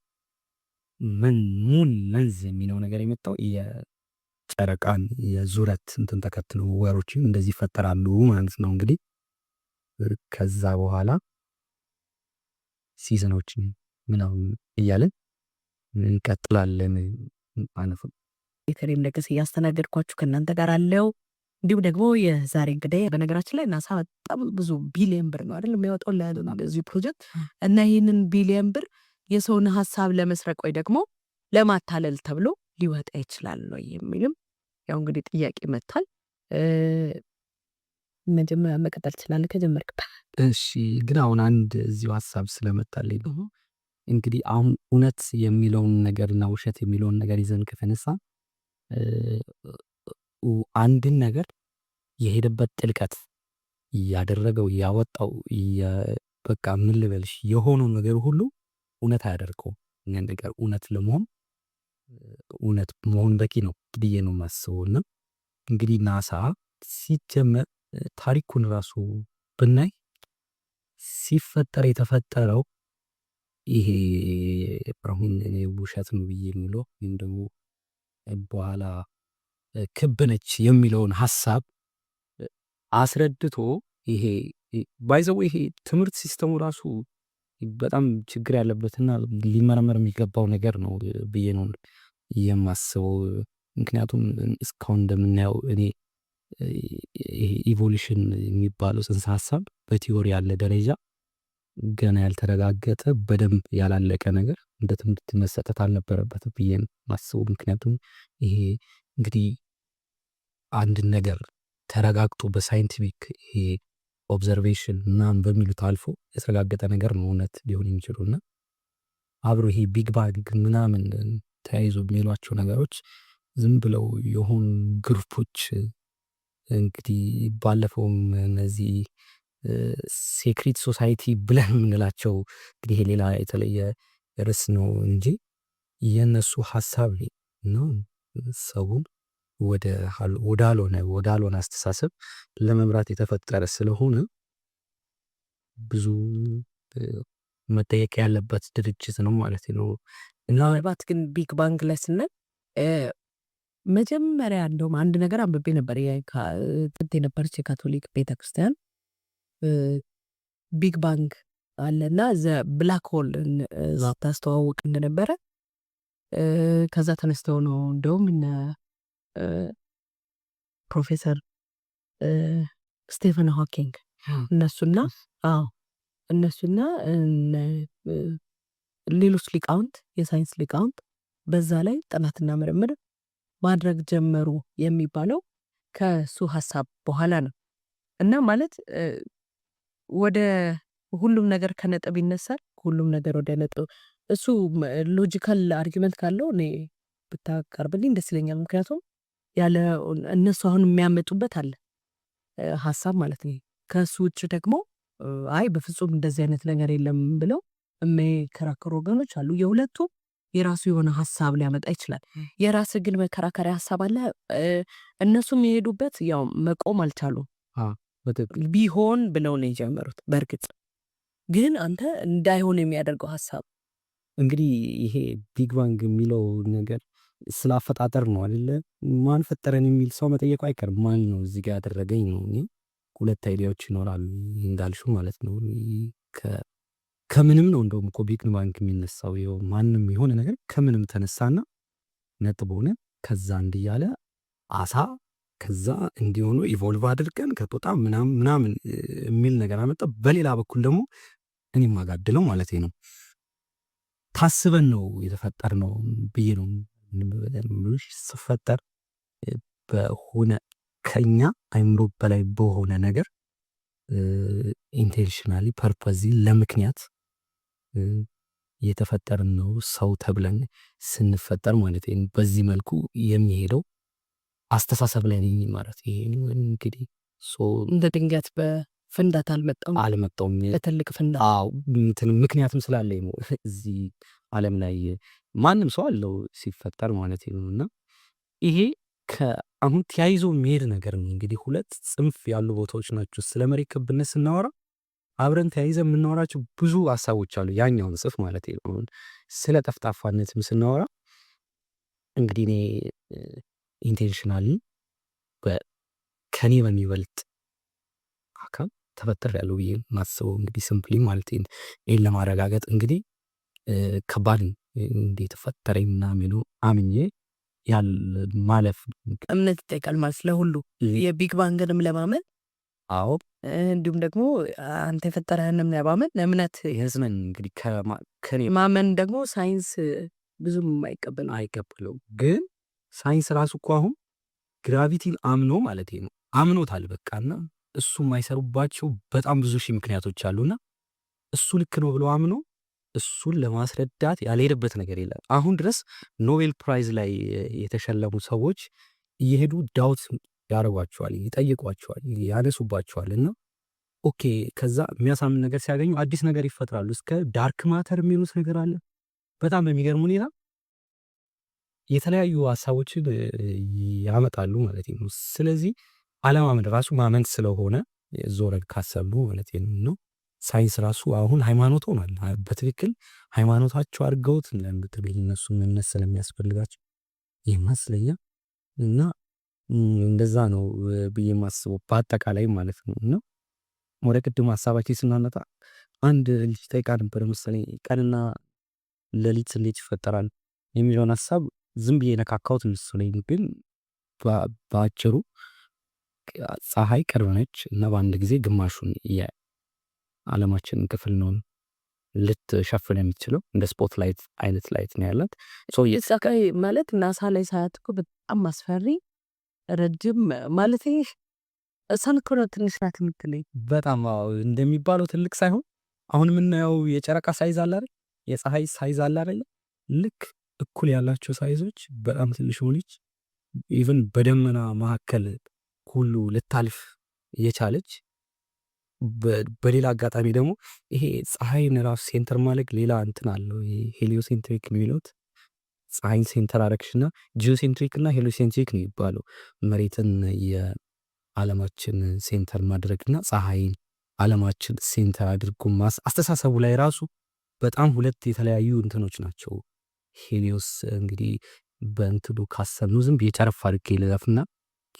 [SPEAKER 3] ሙን መንዝ የሚለው ነገር የመጣው የጨረቃን የዙረት እንትን ተከትሎ ወሮችን እንደዚህ ይፈጠራሉ ማለት ነው። እንግዲህ ከዛ በኋላ ሲዝኖችን ምናምን እያለን እንቀጥላለን ማለት ነው።
[SPEAKER 1] ኢተሪም ነገስ እያስተናገድኳችሁ ከእናንተ ጋር አለው። እንዲሁም ደግሞ የዛሬ እንግዲህ በነገራችን ላይ ናሳ በጣም ብዙ ቢሊየን ብር ነው አይደል የሚያወጣው ለዚህ ፕሮጀክት እና ይህንን ቢሊየን ብር የሰውን ሀሳብ ለመስረቅ ወይ ደግሞ ለማታለል ተብሎ ሊወጣ ይችላል ነው የሚልም ያው እንግዲህ ጥያቄ መጥቷል። መጀመሪያ መቀጠል ትችላለህ ከጀመርክ።
[SPEAKER 3] እሺ፣ ግን አሁን አንድ እዚሁ ሀሳብ ስለመጣልኝ ነው። እንግዲህ አሁን እውነት የሚለውን ነገርና ውሸት የሚለውን ነገር ይዘን ከተነሳ አንድን ነገር የሄደበት ጥልቀት ያደረገው ያወጣው በቃ ምን ልበልሽ የሆነው ነገር ሁሉ እውነት አያደርገው። ያን ነገር እውነት ለመሆን እውነት መሆን በቂ ነው ብዬ ነው የማስበው። እና እንግዲህ ናሳ ሲጀመር ታሪኩን ራሱ ብናይ ሲፈጠር የተፈጠረው ይሄ አሁን ውሸት ነው ብዬ የሚለው ወይም ደግሞ በኋላ ክብ ነች የሚለውን ሀሳብ አስረድቶ ይሄ ባይዘው ይሄ ትምህርት ሲስተሙ ራሱ በጣም ችግር ያለበትና ሊመረመር የሚገባው ነገር ነው ብዬ ነው የማስበው። ምክንያቱም እስካሁን እንደምናየው እኔ ኢቮሉሽን የሚባለው ጽንሰ ሀሳብ በቲዮሪ ያለ ደረጃ ገና ያልተረጋገጠ በደንብ ያላለቀ ነገር እንደ ትምህርት መሰጠት አልነበረበት ብዬ ነው የማስበው። ምክንያቱም ይሄ እንግዲህ አንድ ነገር ተረጋግጦ በሳይንቲፊክ ይሄ ኦብዘርቬሽን ምናምን በሚሉት አልፎ የተረጋገጠ ነገር ነው እውነት ሊሆን የሚችሉና አብሮ ይሄ ቢግ ባንግ ምናምን ተያይዞ የሚሏቸው ነገሮች ዝም ብለው የሆኑ ግሩፖች እንግዲህ ባለፈውም እነዚህ ሴክሬት ሶሳይቲ ብለን የምንላቸው እንግዲህ ይሄ ሌላ የተለየ ርዕስ ነው እንጂ የእነሱ ሀሳብ ነው ሰውን ወዳልሆነ አስተሳሰብ ለመምራት የተፈጠረ ስለሆነ ብዙ መጠየቅ ያለበት ድርጅት ነው ማለት ነው። እና
[SPEAKER 1] ምናልባት ግን ቢግ ባንግ ላይ ስናይ መጀመሪያ እንደውም አንድ ነገር አንብቤ ነበር። ጥንት የነበረች የካቶሊክ ቤተክርስቲያን ቢግ ባንግ አለና ዘ ብላክ ሆል ታስተዋውቅ እንደነበረ ከዛ ተነስተው ነው እንደውም እነ ፕሮፌሰር ስቴፈን ሃኪንግ እነሱና እነሱና ሌሎች ሊቃውንት የሳይንስ ሊቃውንት በዛ ላይ ጥናትና ምርምር ማድረግ ጀመሩ የሚባለው ከሱ ሀሳብ በኋላ ነው። እና ማለት ወደ ሁሉም ነገር ከነጥብ ይነሳል፣ ሁሉም ነገር ወደ ነጥብ እሱ ሎጂካል አርጊመንት ካለው እኔ ብታቀርብልኝ ደስ ይለኛል። ምክንያቱም ያለ እነሱ አሁን የሚያመጡበት አለ ሀሳብ ማለት ነው። ከሱ ውጭ ደግሞ አይ በፍጹም እንደዚህ አይነት ነገር የለም ብለው የሚከራከሩ ወገኖች አሉ። የሁለቱም የራሱ የሆነ ሀሳብ ሊያመጣ ይችላል። የራስ ግን መከራከሪያ ሀሳብ አለ። እነሱም የሄዱበት ያው መቆም አልቻሉም። ቢሆን ብለው ነው የጀመሩት። በእርግጥ ግን አንተ እንዳይሆን የሚያደርገው ሀሳብ
[SPEAKER 3] እንግዲህ ይሄ ቢግ ባንግ የሚለው ነገር ስለ አፈጣጠር ነው አይደለ? ማን ፈጠረን የሚል ሰው መጠየቁ አይቀርም። ማን ነው እዚህ ጋር ያደረገኝ ነው። ሁለት አይዲያዎች ይኖራሉ እንዳልሹ ማለት ነው። ከምንም ነው እንደውም እኮ ቢግ ባንግ የሚነሳው ማንም የሆነ ነገር ከምንም ተነሳና ነጥብ ሆነ። ከዛ እንዲያለ አሳ ከዛ እንዲሆኑ ኢቮልቭ አድርገን ከጦጣ ምናምን የሚል ነገር አመጣ። በሌላ በኩል ደግሞ እኔም አጋድለው ማለት ነው ታስበን ነው የተፈጠር ነው ብዬ ነው ስፈጠር በሆነ ከኛ አይምሮ በላይ በሆነ ነገር ኢንቴንሽናሊ ፐርፐዚ ለምክንያት የተፈጠርን ነው ሰው ተብለን ስንፈጠር ማለት ነው። በዚህ መልኩ የሚሄደው አስተሳሰብ ላይ ነኝ ማለት ይሄ እንግዲህ
[SPEAKER 1] እንደ ድንገት በፍንዳታ
[SPEAKER 3] አልመጣውም
[SPEAKER 1] በትልቅ ፍንዳታ
[SPEAKER 3] ምክንያቱም ስላለኝ ነው። እዚህ ዓለም ላይ ማንም ሰው አለው ሲፈጠር ማለት ነው። እና ይሄ አሁን ተያይዞ የሚሄድ ነገር ነው። እንግዲህ ሁለት ጽንፍ ያሉ ቦታዎች ናቸው። ስለ መሬት ክብነት ስናወራ አብረን ተያይዘ የምናወራቸው ብዙ ሀሳቦች አሉ። ያኛውን ጽፍ ማለት ነው። ስለ ጠፍጣፋነትም ስናወራ እንግዲህ እኔ ኢንቴንሽናሊ ከኔ በሚበልጥ አካል ተፈጠር ያለው ብዬ ማስበው እንግዲህ ሲምፕሊ ማለት ይህን ለማረጋገጥ እንግዲህ ከባድ እንዴት ተፈጠረኝ ምናምን አምኜ ያል ማለፍ
[SPEAKER 1] እምነት ይጠይቃል ማለት ለሁሉ የቢግ ባንግንም ለማመን
[SPEAKER 3] አዎ
[SPEAKER 1] እንዲሁም ደግሞ አንተ የፈጠረህንም ለማመን እምነት
[SPEAKER 3] ህዝመን እንግዲህ ከኔ
[SPEAKER 1] ማመን ደግሞ ሳይንስ ብዙም
[SPEAKER 3] አይቀበለው። ግን ሳይንስ ራሱ እኮ አሁን ግራቪቲን አምኖ ማለት ነው አምኖታል በቃና እሱ የማይሰሩባቸው በጣም ብዙ ሺህ ምክንያቶች አሉና እሱ ልክ ነው ብሎ አምኖ እሱን ለማስረዳት ያልሄደበት ነገር የለም። አሁን ድረስ ኖቤል ፕራይዝ ላይ የተሸለሙ ሰዎች እየሄዱ ዳውት ያደርጓቸዋል፣ ይጠይቋቸዋል፣ ያነሱባቸዋል። እና ኦኬ ከዛ የሚያሳምን ነገር ሲያገኙ አዲስ ነገር ይፈጥራሉ። እስከ ዳርክ ማተር የሚሉት ነገር አለ። በጣም በሚገርም ሁኔታ የተለያዩ ሀሳቦችን ያመጣሉ ማለት ነው። ስለዚህ አለማመን ራሱ ማመን ስለሆነ ዞረን ካሰብሉ ማለት ነው። ሳይንስ ራሱ አሁን ሃይማኖት ሆኗል። በትክክል ሃይማኖታቸው አድርገውት ለምትገኝ እነሱ እምነት ስለሚያስፈልጋቸው ይመስለኛል። እና እንደዛ ነው ብዬ ማስበው በአጠቃላይ ማለት ነው። እና ወደ ቅድም ሀሳባችን ስናመጣ አንድ ልጅ ጠይቃ ነበር መሰለኝ ቀንና ሌሊት እንዴት ይፈጠራል የሚለውን ሀሳብ ዝም ብዬ ነካካሁት መሰለኝ። ግን በአጭሩ ፀሐይ ቅርብ ነች እና በአንድ ጊዜ ግማሹን የዓለማችን ክፍል ነው ልትሸፍን የምትችለው። እንደ ስፖት ላይት አይነት ላይት ነው ያላት።
[SPEAKER 1] ፀሐይ ማለት ናሳ ላይ ሳያት እኮ በጣም አስፈሪ ረጅም ማለት ሰንክሮ ትንሽ ናት የምትለኝ
[SPEAKER 3] በጣም እንደሚባለው ትልቅ ሳይሆን አሁን የምናየው የጨረቃ ሳይዝ አለ አይደል? የፀሐይ ሳይዝ አለ አይደል? ልክ እኩል ያላቸው ሳይዞች በጣም ትንሽ ሆነች። ኢቭን በደመና መካከል ሁሉ ልታልፍ የቻለች። በሌላ አጋጣሚ ደግሞ ይሄ ፀሐይን ራሱ ሴንተር ማለግ ሌላ እንትን አለው። ሄሊዮሴንትሪክ የሚሉት ፀሐይን ሴንተር አረግሽና ጂኦሴንትሪክ እና ሄሊዮሴንትሪክ ነው የሚባለው። መሬትን የዓለማችን ሴንተር ማድረግና ፀሐይን ዓለማችን ሴንተር አድርጎ አስተሳሰቡ ላይ ራሱ በጣም ሁለት የተለያዩ እንትኖች ናቸው። ሄሊዮስ እንግዲህ በእንትኑ ካሰብነው ዝም ብዬ ጨረፍ አድርጌ ልለፍና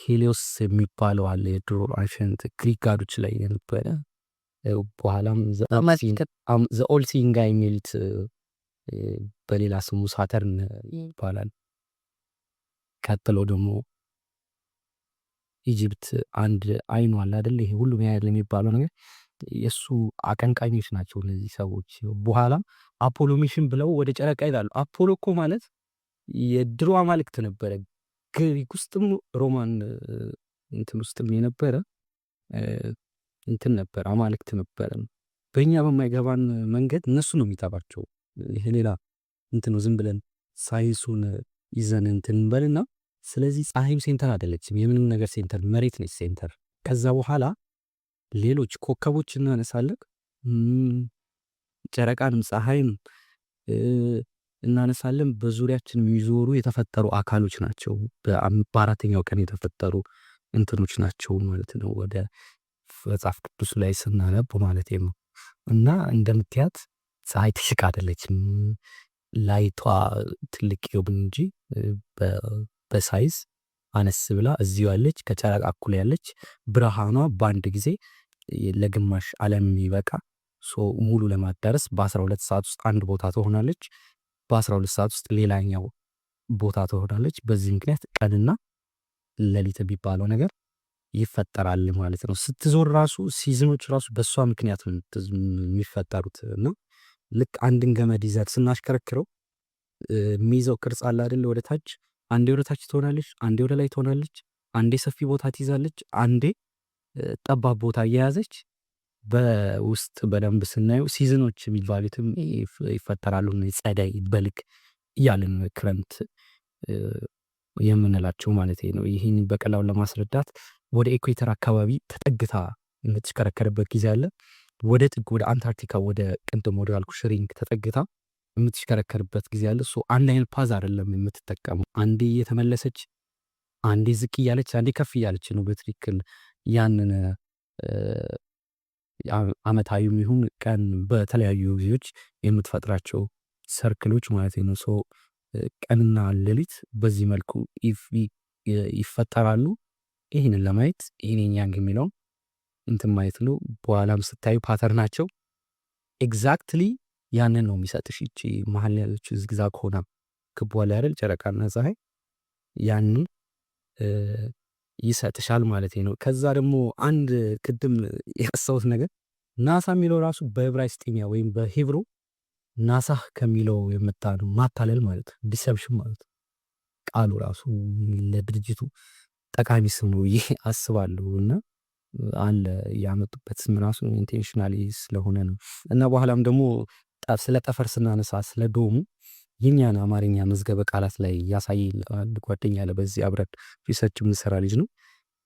[SPEAKER 3] ሄሊዮስ የሚባለው አለ የድሮ አንሸንት ግሪክ ጋዶች ላይ የነበረ በኋላም ዘ ኦል ሲንግ ጋይ የሚሉት በሌላ ስሙ ሳተርን ይባላል። ቀጥሎ ደግሞ ኢጅፕት አንድ አይኑ አለ አይደል? ይሄ ሁሉም ያያል የሚባለው ነገር የእሱ አቀንቃኞች ናቸው እነዚህ ሰዎች። በኋላም አፖሎ ሚሽን ብለው ወደ ጨረቃ ይላሉ። አፖሎ እኮ ማለት የድሮ አማልክት ነበረ። ግሪክ ውስጥም ሮማን እንትን ውስጥም የነበረ እንትን ነበር፣ አማልክት ነበረ። በእኛ በማይገባን መንገድ እነሱ ነው የሚጠባቸው። ይሄ ሌላ እንትን ነው። ዝም ብለን ሳይንሱን ይዘን እንትን እንበልና ስለዚህ ፀሐይም ሴንተር አይደለችም፣ የምንም ነገር ሴንተር መሬት ነች ሴንተር። ከዛ በኋላ ሌሎች ኮከቦች እናነሳለን፣ ጨረቃንም ፀሐይም እናነሳለን። በዙሪያችን የሚዞሩ የተፈጠሩ አካሎች ናቸው። በአራተኛው ቀን የተፈጠሩ እንትኖች ናቸው ማለት ነው፣ ወደ መጽሐፍ ቅዱስ ላይ ስናነብ ማለት ነው። እና እንደምትያት ፀሐይ ትልቅ አይደለችም፣ ላይቷ ትልቅ ይሁን እንጂ በሳይዝ አነስ ብላ እዚሁ ያለች ከጨረቃ እኩል ያለች ብርሃኗ በአንድ ጊዜ ለግማሽ ዓለም የሚበቃ ሙሉ ለማዳረስ በ12 ሰዓት ውስጥ አንድ ቦታ ትሆናለች፣ በ12 ሰዓት ውስጥ ሌላኛው ቦታ ትሆናለች። በዚህ ምክንያት ቀንና ሌሊት የሚባለው ነገር ይፈጠራል ማለት ነው። ስትዞር ራሱ ሲዝኖች ራሱ በእሷ ምክንያት የሚፈጠሩት እና ልክ አንድን ገመድ ይዘን ስናሽከረክረው የሚይዘው ቅርጽ አለ አይደል? ወደ ታች አንዴ ወደ ታች ትሆናለች፣ አንዴ ወደ ላይ ትሆናለች፣ አንዴ ሰፊ ቦታ ትይዛለች፣ አንዴ ጠባብ ቦታ እየያዘች በውስጥ በደንብ ስናየው ሲዝኖች የሚባሉትም ይፈጠራሉ። ጸደይ፣ በልግ እያልን ክረምት የምንላቸው ማለት ነው። ይህን በቀላሉ ለማስረዳት ወደ ኢኩዌተር አካባቢ ተጠግታ የምትሽከረከርበት ጊዜ አለ። ወደ ጥግ ወደ አንታርክቲካ ወደ ቅድም ወደ ያልኩሽ ሪንግ ተጠግታ የምትሽከረከርበት ጊዜ አለ። አንድ አይነት ፓዝ አይደለም የምትጠቀሙ። አንዴ እየተመለሰች፣ አንዴ ዝቅ እያለች፣ አንዴ ከፍ እያለች ነው በትክክል ያንን አመታዊም ይሁን ቀን በተለያዩ ጊዜዎች የምትፈጥራቸው ሰርክሎች ማለት ነው። ቀንና ሌሊት በዚህ መልኩ ይፈጠራሉ። ይህንን ለማየት ይህን ያንግ የሚለውን እንትን ማየት ነው። በኋላም ስታዩ ፓተርናቸው ኤግዛክትሊ ያንን ነው የሚሰጥሽ። ይቺ መሀል ያለች ዝግዛግ ሆና ክቧ ላይ አይደል ጨረቃና ፀሐይ ያንን ይሰጥሻል ማለት ነው። ከዛ ደግሞ አንድ ቅድም ያሳውት ነገር ናሳ የሚለው ራሱ በዕብራይስጥኛ ወይም በሂብሩ ናሳ ከሚለው የመጣ ነው። ማታለል ማለት ዲሰፕሽን ማለት ቃሉ ራሱ ለድርጅቱ ጠቃሚ ስም ነው ይህ አስባለሁ። እና አለ ያመጡበት ስም ራሱ ኢንቴንሽናሊ ስለሆነ ነው። እና በኋላም ደግሞ ስለ ጠፈር ስናነሳ ስለ ዶሙ የኛን አማርኛ መዝገበ ቃላት ላይ ያሳይ አንድ ጓደኛ አለ። በዚህ አብረን ሪሰርች የምንሰራ ልጅ ነው።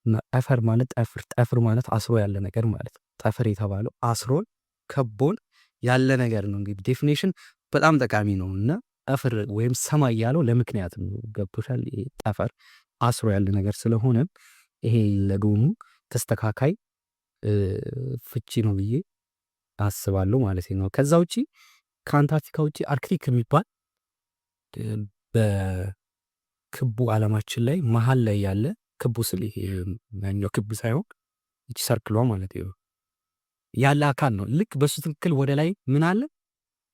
[SPEAKER 3] እና ጠፈር ማለት ጠፍር ማለት አስሮ ያለ ነገር ማለት ነው። ጠፈር የተባለው አስሮን ከቦን ያለ ነገር ነው። እንግዲህ ዴፊኔሽን በጣም ጠቃሚ ነው። እና ጠፍር ወይም ሰማይ ያለው ለምክንያት ነው። ገብቶሻል? ጠፈር አስሮ ያለ ነገር ስለሆነ ይሄ ለዶሙ ተስተካካይ ፍቺ ነው ብዬ አስባለሁ ማለት ነው። ከዛ ውጪ ከአንታርክቲካ ውጪ አርክቲክ የሚባል በክቡ ዓለማችን ላይ መሀል ላይ ያለ ክቡ ስል ይሄ ያኛው ክብ ሳይሆን እቺ ሰርክሏ ማለት ነው ያለ አካል ነው። ልክ በሱ ትክክል ወደ ላይ ምን አለ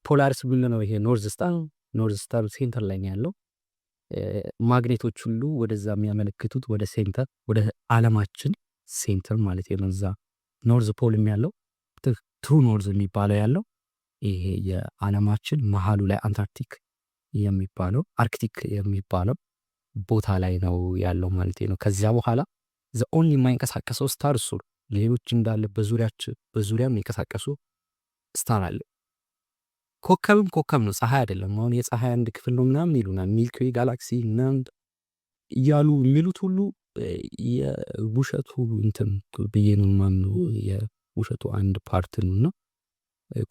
[SPEAKER 3] ፖላርስ ብንለው ይሄ ኖርዝ ስታር ሴንተር ላይ ነው ያለው። ማግኔቶች ሁሉ ወደዛ የሚያመለክቱት ወደ ሴንተር ወደ ዓለማችን ሴንተር ማለት ነው። እዛ ኖርዝ ፖልም ያለው ትሩ ኖርዝ የሚባለው ያለው ይሄ የዓለማችን መሀሉ ላይ አንታርክቲክ የሚባለው አርክቲክ የሚባለው ቦታ ላይ ነው ያለው ማለት ነው። ከዚያ በኋላ ዘ ኦንሊ የማይንቀሳቀሰው ስታር እሱ ነው። ሌሎች እንዳለ በዙሪያ የሚንቀሳቀሱ ስታር አለ። ኮከብም ኮከብ ነው፣ ፀሐይ አይደለም። አሁን የፀሐይ አንድ ክፍል ነው ምናምን ይሉናል፣ ሚልክዌይ ጋላክሲ ምናምን እያሉ የሚሉት ሁሉ የውሸቱ እንትን ብዬ ነው የማምነው። የውሸቱ አንድ ፓርት ነው። እና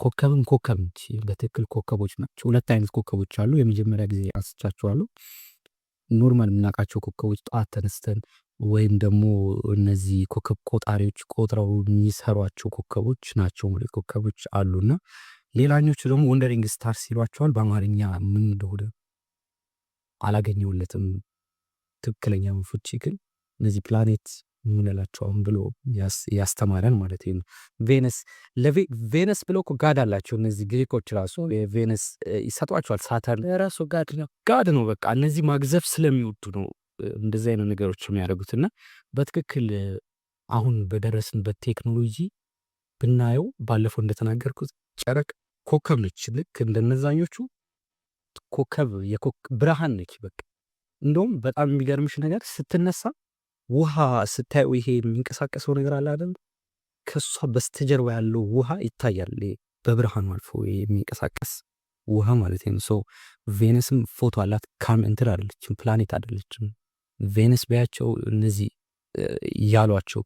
[SPEAKER 3] ኮከብም ኮከብ ነች፣ በትክክል ኮከቦች ናቸው። ሁለት አይነት ኮከቦች አሉ። የመጀመሪያ ጊዜ አንስቻቸዋለሁ። ኖርማል የምናውቃቸው ኮከቦች ጠዋት ተነስተን ወይም ደግሞ እነዚህ ኮከብ ቆጣሪዎች ቆጥረው የሚሰሯቸው ኮከቦች ናቸው። ኮከቦች አሉና ሌላኞቹ ደግሞ ወንደሪንግ ስታርስ ይሏቸዋል። በአማርኛ ምን እንደሆነ አላገኘሁለትም ትክክለኛውን ፍቺ፣ ግን እነዚህ ፕላኔት ምንላቸውም ብሎ ያስተማረን ማለት ነው። ቬነስ ብሎ እኮ ጋድ አላቸው እነዚህ ግሪኮች ራሱ ቬነስ ይሰጧቸዋል። ሳተርን ራሱ ጋድ ነው። በቃ እነዚህ ማግዘፍ ስለሚወዱ ነው እንደዚህ አይነት ነገሮች የሚያደርጉት። እና በትክክል አሁን በደረስንበት ቴክኖሎጂ ብናየው ባለፈው እንደተናገርኩት ጨረቅ ኮከብ ነች። ልክ እንደነዛኞቹ ኮከብ ብርሃን ነች። በቃ እንደውም በጣም የሚገርምሽ ነገር ስትነሳ ውሃ ስታዩ ይሄ የሚንቀሳቀሰው ነገር አለ አይደል? ከሷ በስተጀርባ ያለው ውሃ ይታያል። በብርሃኑ አልፎ የሚንቀሳቀስ ውሃ ማለት ነው። ሶ ቬነስም ፎቶ አላት። እንትን አይደለችም፣ ፕላኔት አይደለችም። ቬነስ በያቸው እነዚህ ያሏቸው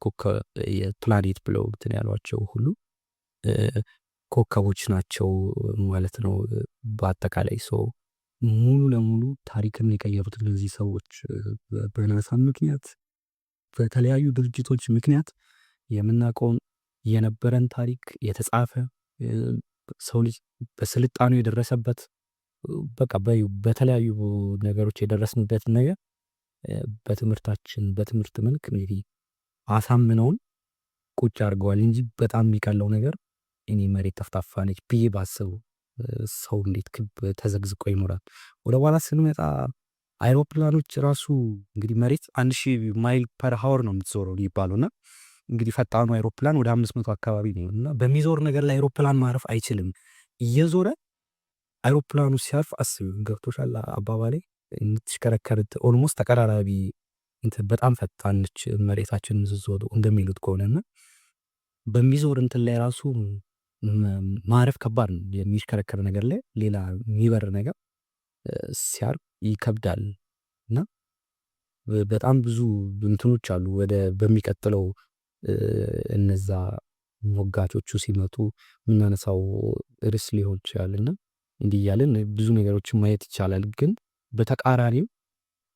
[SPEAKER 3] የፕላኔት ብለው እንትን ያሏቸው ሁሉ ኮከቦች ናቸው ማለት ነው በአጠቃላይ። ሰው ሙሉ ለሙሉ ታሪክን የቀየሩት እነዚህ ሰዎች በናሳ ምክንያት፣ በተለያዩ ድርጅቶች ምክንያት የምናውቀውን የነበረን ታሪክ የተጻፈ ሰው ልጅ በስልጣኑ የደረሰበት በቃ በተለያዩ ነገሮች የደረስንበት ነገር በትምህርታችን በትምህርት መልክ እንግዲህ አሳምነውን ቁጭ አድርገዋል እንጂ በጣም የሚቀለው ነገር እኔ መሬት ተፍታፋ ነች ብዬ ባስቡ ሰው እንዴት ክብ ተዘግዝቆ ይኖራል? ወደ በኋላ ስንመጣ አይሮፕላኖች ራሱ እንግዲህ መሬት 1000 ማይል ፐር ሃወር ነው የምትዞረው ይባሉ እና እንግዲህ ፈጣኑ አይሮፕላን ወደ 500 አካባቢ ነው እና በሚዞር ነገር ላይ አይሮፕላን ማረፍ አይችልም። እየዞረ አይሮፕላኑ ሲያርፍ አስቢ፣ ገብቶሻል አባባሌ? የምትሽከረከርት ኦልሞስት ተቀራራቢ በጣም ፈጣን ነች መሬታችን ዝዞሩ እንደሚሉት ከሆነና በሚዞር እንትን ላይ ራሱ ማረፍ ከባድ ነው። የሚሽከረከር ነገር ላይ ሌላ የሚበር ነገር ሲያርፍ ይከብዳል እና በጣም ብዙ እንትኖች አሉ። በሚቀጥለው እነዛ ሞጋቾቹ ሲመጡ የምናነሳው ርዕስ ሊሆን ይችላል እና እንዲህ እያለን ብዙ ነገሮችን ማየት ይቻላል። ግን በተቃራኒው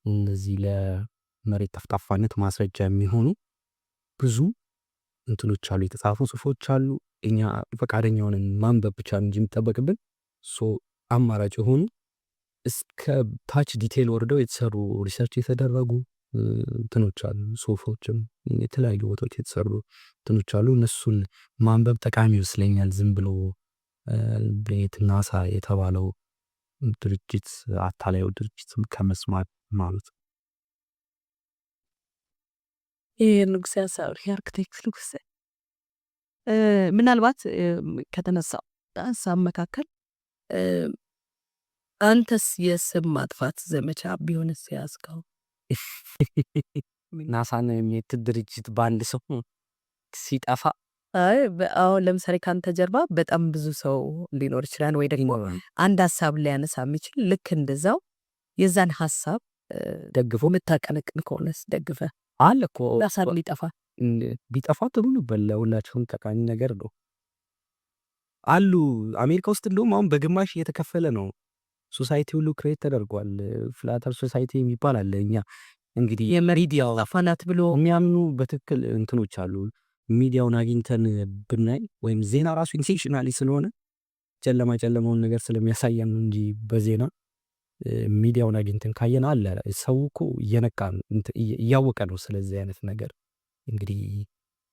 [SPEAKER 3] እነዚህ ለመሬት ተፍታፋነት ማስረጃ የሚሆኑ ብዙ እንትኖች አሉ፣ የተጻፉ ጽሑፎች አሉ። እኛ ፈቃደኛ ሆነን ማንበብ ብቻ እንጂ የሚጠበቅብን አማራጭ የሆኑ እስከ ታች ዲቴል ወርደው የተሰሩ ሪሰርች የተደረጉ እንትኖች አሉ። ጽሑፎችም የተለያዩ ቦታዎች የተሰሩ እንትኖች አሉ። እነሱን ማንበብ ጠቃሚ ይመስለኛል። ዝም ብሎ ናሳ የተባለው ድርጅት አታላዩ ድርጅት ከመስማት ማለት ነው።
[SPEAKER 1] ንጉሴ ሀሳብ የአርክቴክት ንጉሴ ምናልባት ከተነሳው ሀሳብ መካከል አንተስ የስም ማጥፋት ዘመቻ ቢሆንስ ያዝከው?
[SPEAKER 3] ናሳን የሚት ድርጅት በአንድ ሰው ሲጠፋ
[SPEAKER 1] አሁን ለምሳሌ ከአንተ ጀርባ በጣም ብዙ ሰው ሊኖር ይችላል፣ ወይ ደግሞ አንድ ሀሳብ ሊያነሳ የሚችል ልክ እንደዛው የዛን ሀሳብ
[SPEAKER 3] ደግፎ
[SPEAKER 1] የምታቀነቅን ከሆነስ ደግፈ
[SPEAKER 3] አለ እኮ
[SPEAKER 1] ሀሳብ
[SPEAKER 3] ቢጠፋ ጥሩ ነው። ለሁላችሁም ጠቃሚ ነገር ነው አሉ። አሜሪካ ውስጥ እንደውም አሁን በግማሽ እየተከፈለ ነው። ሶሳይቲ ሁሉ ክሬት ተደርጓል። ፍላተር ሶሳይቲ የሚባል አለ። እኛ እንግዲህ
[SPEAKER 1] የሚዲያው ፋናት ብሎ
[SPEAKER 3] የሚያምኑ በትክክል እንትኖች አሉ። ሚዲያውን አግኝተን ብናይ ወይም ዜና ራሱ ኢንሴንሽናሊ ስለሆነ ጨለማውን ነገር ስለሚያሳየን እንጂ በዜና ሚዲያውን አግኝተን ካየን አለ ሰው እኮ እየነቃ እያወቀ ነው ስለዚህ አይነት ነገር። እንግዲህ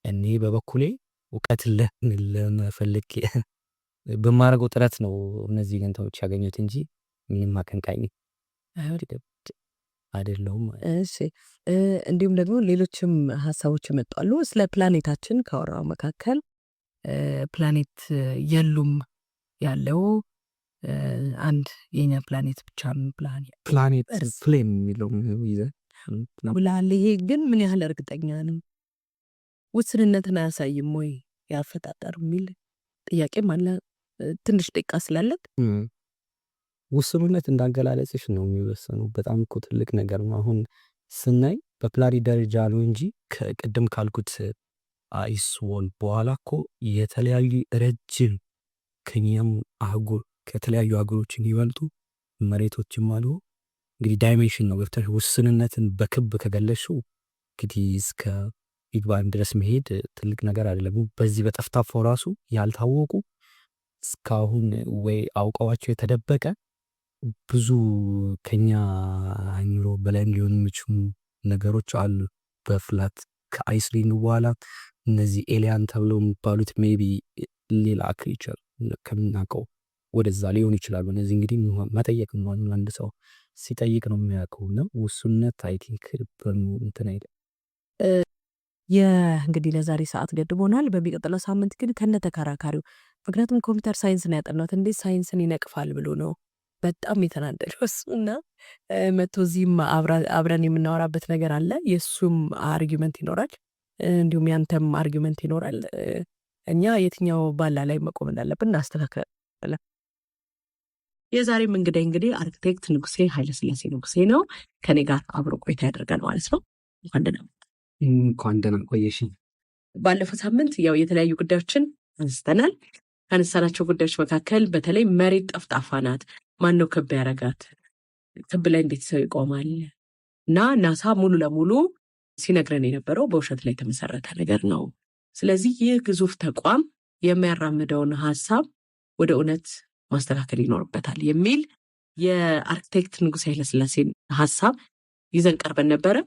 [SPEAKER 3] እኔ በበኩሌ እውቀት ለመፈለግ በማረገው ጥረት ነው እነዚህ ገንታዎች ያገኙት እንጂ ምንም አቀንቃኝ አይደለሁም።
[SPEAKER 1] እሺ፣ እንዲሁም ደግሞ ሌሎችም ሀሳቦች ይመጣሉ። ስለ ፕላኔታችን ካወራው መካከል ፕላኔት የሉም ያለው አንድ የኛ ፕላኔት ብቻ
[SPEAKER 3] ፕላኔት ፍሌም የሚለው
[SPEAKER 1] ብላል። ይሄ ግን ምን ያህል እርግጠኛ ነው? ውስንነትን አያሳይም ወይ ያፈጣጠር የሚል ጥያቄም አለ። ትንሽ ደቂቃ ስላለት
[SPEAKER 3] ውስኑነት እንዳገላለጽሽ ነው የሚወሰነው። በጣም እኮ ትልቅ ነገር ነው። አሁን ስናይ በፕላኔት ደረጃ ነው እንጂ ከቅድም ካልኩት አይስ ዎል በኋላ እኮ የተለያዩ ረጅም ከኛም አህጉር ከተለያዩ አህጉሮችን ይበልጡ መሬቶችም አሉ። እንግዲህ ዳይሜንሽን ነው ገብተሽ ውስንነትን በክብ ከገለሽው እንግዲህ እስከ ቢግ ባንግ ድረስ መሄድ ትልቅ ነገር አይደለም። በዚህ በጠፍጣፋው ራሱ ያልታወቁ እስካሁን ወይ አውቀዋቸው የተደበቀ ብዙ ከኛ አይምሮ በላይ ሊሆኑ የሚችሉ ነገሮች አሉ። በፍላት ከአይስሪን በኋላ እነዚህ ኤሊያን ተብለው የሚባሉት ሜቢ ሌላ ክሪቸር ከምናውቀው ወደዛ ሊሆን ይችላሉ። እነዚህ እንግዲህ መጠየቅ ነው፣ አንድ ሰው ሲጠይቅ ነው የሚያውቀው። እና ውሱነት አይ ቲንክ እንትን አይደ
[SPEAKER 1] እንግዲህ ለዛሬ ሰዓት ገድቦናል። በሚቀጥለው ሳምንት ግን ከነ ተከራካሪው፣ ምክንያቱም ኮምፒውተር ሳይንስ ነው ያጠናሁት፣ እንዴት ሳይንስን ይነቅፋል ብሎ ነው በጣም የተናደደው እሱ እና መቶ እዚህም አብረን የምናወራበት ነገር አለ። የእሱም አርጊመንት ይኖራል፣ እንዲሁም ያንተም አርጊመንት ይኖራል። እኛ የትኛው ባላ ላይ መቆም እንዳለብን እናስተካክላለን። የዛሬም እንግዲህ አርክቴክት ንጉሴ ኃይለስላሴ ንጉሴ ነው ከኔ ጋር አብሮ ቆይታ ያደርጋል ማለት ነው።
[SPEAKER 2] እንኳን ደህና ቆየሽኝ።
[SPEAKER 1] ባለፈው ሳምንት ያው የተለያዩ ጉዳዮችን አንስተናል። ካነሳናቸው ጉዳዮች መካከል በተለይ መሬት ጠፍጣፋ ናት፣ ማን ነው ክብ ያረጋት፣ ክብ ላይ እንዴት ሰው ይቆማል፣ እና ናሳ ሙሉ ለሙሉ ሲነግረን የነበረው በውሸት ላይ የተመሰረተ ነገር ነው። ስለዚህ ይህ ግዙፍ ተቋም የሚያራምደውን ሀሳብ ወደ እውነት ማስተካከል ይኖርበታል የሚል የአርክቴክት ንጉሴ ኃይለስላሴን ሀሳብ ይዘን ቀርበን ነበረ።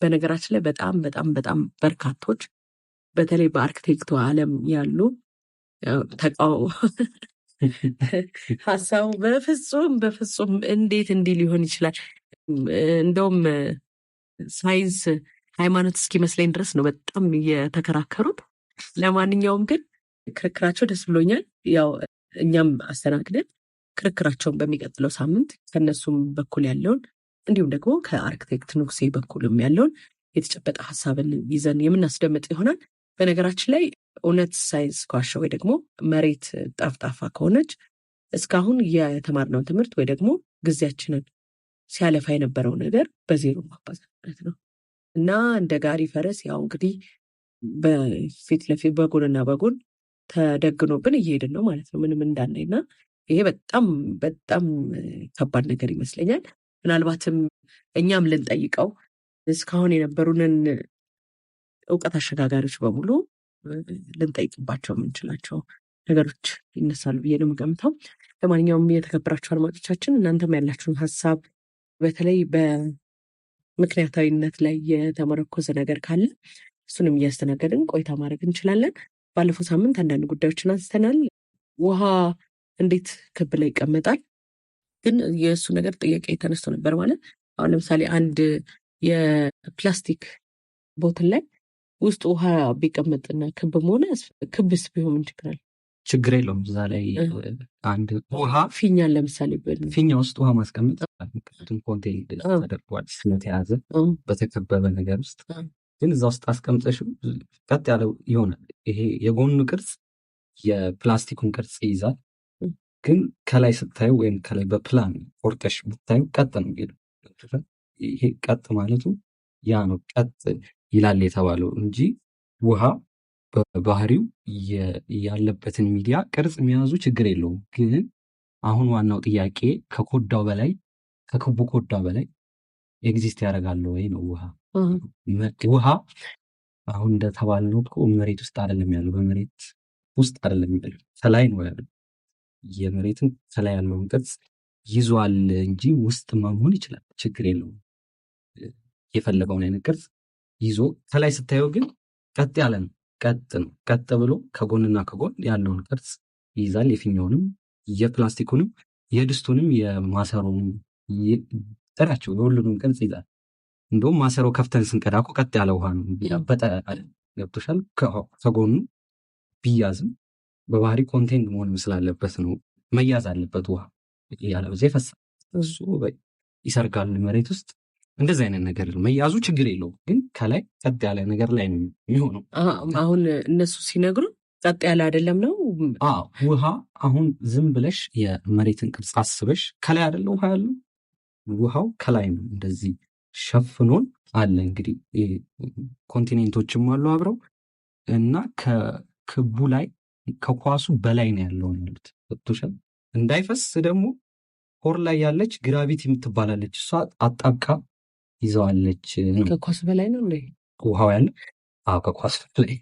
[SPEAKER 1] በነገራችን ላይ በጣም በጣም በጣም በርካቶች በተለይ በአርክቴክቱ ዓለም ያሉ ሀሳቡ በፍጹም እንዴት እንዲህ ሊሆን ይችላል፣ እንደውም ሳይንስ ሃይማኖት እስኪመስለኝ ድረስ ነው በጣም እየተከራከሩት። ለማንኛውም ግን ክርክራቸው ደስ ብሎኛል። ያው እኛም አስተናግደን ክርክራቸውን በሚቀጥለው ሳምንት ከነሱም በኩል ያለውን እንዲሁም ደግሞ ከአርክቴክት ንጉሴ በኩልም ያለውን የተጨበጠ ሀሳብን ይዘን የምናስደምጥ ይሆናል። በነገራችን ላይ እውነት ሳይንስ ከዋሸ ወይ ደግሞ መሬት ጠፍጣፋ ከሆነች እስካሁን የተማርነው ትምህርት ወይ ደግሞ ጊዜያችንን ሲያለፋ የነበረው ነገር በዜሮ ማባዛት ማለት ነው እና እንደ ጋሪ ፈረስ ያው እንግዲህ በፊት ለፊት በጎንና በጎን ተደግኖብን እየሄድን ነው ማለት ነው ምንም እንዳናይና ይሄ በጣም በጣም ከባድ ነገር ይመስለኛል። ምናልባትም እኛም ልንጠይቀው እስካሁን የነበሩንን እውቀት አሸጋጋሪዎች በሙሉ ልንጠይቅባቸው የምንችላቸው ነገሮች ይነሳሉ ብዬ ነው የምገምተው። ለማንኛውም የተከበራችሁ አድማጮቻችን እናንተም ያላችሁን ሀሳብ በተለይ በምክንያታዊነት ላይ የተመረኮዘ ነገር ካለ እሱንም እያስተናገድን ቆይታ ማድረግ እንችላለን። ባለፈው ሳምንት አንዳንድ ጉዳዮችን አንስተናል። ውሃ እንዴት ክብ ላይ ይቀመጣል? ግን የእሱ ነገር ጥያቄ ተነስቶ ነበር። ማለት አሁን ለምሳሌ አንድ የፕላስቲክ ቦትል ላይ ውስጥ ውሃ ቢቀመጥና ክብ መሆነ ክብስ ቢሆን ምን ችግር አለ?
[SPEAKER 2] ችግር የለውም። እዛ ላይ አንድ ውሃ
[SPEAKER 1] ፊኛን ለምሳሌ
[SPEAKER 2] ፊኛ ውስጥ ውሃ ማስቀመጥ ምክንያቱም ኮንቴን ተደርጓል ስለተያዘ በተከበበ ነገር ውስጥ ግን እዛ ውስጥ አስቀምጠሽ ቀጥ ያለው ይሆናል። ይሄ የጎኑ ቅርጽ የፕላስቲኩን ቅርጽ ይይዛል። ግን ከላይ ስታዩ ወይም ከላይ በፕላን ቆርጠሽ ብታዩ ቀጥ ነው የሚሄደው። ይሄ ቀጥ ማለቱ ያ ነው ቀጥ ይላል የተባለው እንጂ ውሃ በባህሪው ያለበትን ሚዲያ ቅርጽ የሚያዙ ችግር የለውም። ግን አሁን ዋናው ጥያቄ ከኮዳው በላይ ከክቡ ኮዳ በላይ ኤግዚስት ያደርጋል ወይ ነው። ውሃ አሁን እንደተባልነው እኮ መሬት ውስጥ አይደለም ያለው፣ በመሬት ውስጥ አይደለም ያለው፣ ከላይ ነው ያለው። የመሬትን ከላይ ያለውን ቅርጽ ይዟል እንጂ ውስጥ መሆን ይችላል፣ ችግር የለውም። የፈለገውን አይነት ቅርጽ ይዞ ከላይ ስታየው ግን ቀጥ ያለ ነው፣ ቀጥ ነው። ቀጥ ብሎ ከጎንና ከጎን ያለውን ቅርጽ ይይዛል። የፊኛውንም፣ የፕላስቲኩንም፣ የድስቱንም፣ የማሰሮንም ጥራቸው የሁሉንም ቅርጽ ይዛል። እንደውም ማሰሮ ከፍተን ስንቀዳ እኮ ቀጥ ያለ ውሃ ነው ያበጠ ገብቶሻል። ከጎኑ ቢያዝም በባህሪ ኮንቴንት መሆን ስላለበት ነው መያዝ አለበት። ውሃ ያለበዛ ይፈሳል፣ እሱ ይሰርጋል መሬት ውስጥ። እንደዚህ አይነት ነገር መያዙ ችግር የለውም። ግን ከላይ ቀጥ ያለ ነገር ላይ ነው የሚሆነው።
[SPEAKER 1] አሁን እነሱ ሲነግሩ ቀጥ ያለ አይደለም ነው።
[SPEAKER 2] ውሃ አሁን ዝም ብለሽ የመሬትን ቅርጽ አስበሽ ከላይ አይደለ ውሃ ያለው፣ ውሃው ከላይ ነው እንደዚህ ሸፍኖን አለ። እንግዲህ ኮንቲኔንቶችም አሉ አብረው እና ከክቡ ላይ ከኳሱ በላይ ነው ያለው ያሉት ወጥቶሻል። እንዳይፈስ ደግሞ ሆር ላይ ያለች ግራቪቲ የምትባላለች እሷ አጣብቃ ይዘዋለች።
[SPEAKER 1] ከኳሱ በላይ ነው እንዴ
[SPEAKER 2] ውሃው ያለ? ከኳሱ በላይ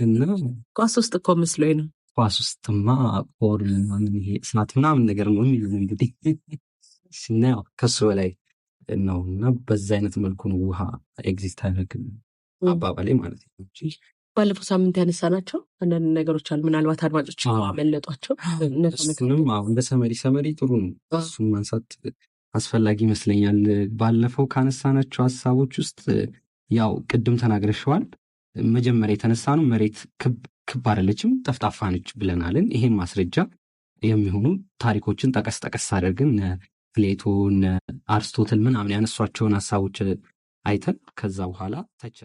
[SPEAKER 2] እና
[SPEAKER 1] ኳስ ውስጥ እኮ መስሎኝ ነው።
[SPEAKER 2] ኳስ ውስጥማ ኮር ምናምን ይሄ እሳት ምናምን ነገር ነው የሚሉ እንግዲህ ስናየው ከሱ በላይ ነው እና በዛ አይነት መልኩ ነው ውሃ ኤግዚስት አያደርግም አባባሌ ማለት ነው እንጂ
[SPEAKER 1] ባለፈው ሳምንት ያነሳናቸው አንዳንድ ነገሮች አሉ። ምናልባት አድማጮች መለጧቸው
[SPEAKER 2] እሱንም እንደ ሰመሪ ጥሩ ነው። እሱን ማንሳት አስፈላጊ ይመስለኛል። ባለፈው ካነሳናቸው ሀሳቦች ውስጥ ያው ቅድም ተናግረሽዋል። መጀመሪያ የተነሳነው መሬት ክብ አይደለችም ጠፍጣፋ ነች ብለናልን። ይሄን ማስረጃ የሚሆኑ ታሪኮችን ጠቀስ ጠቀስ አድርገን ፕሌቶ አርስቶትል ምናምን ያነሷቸውን ሀሳቦች አይተን ከዛ በኋላ ተቸነ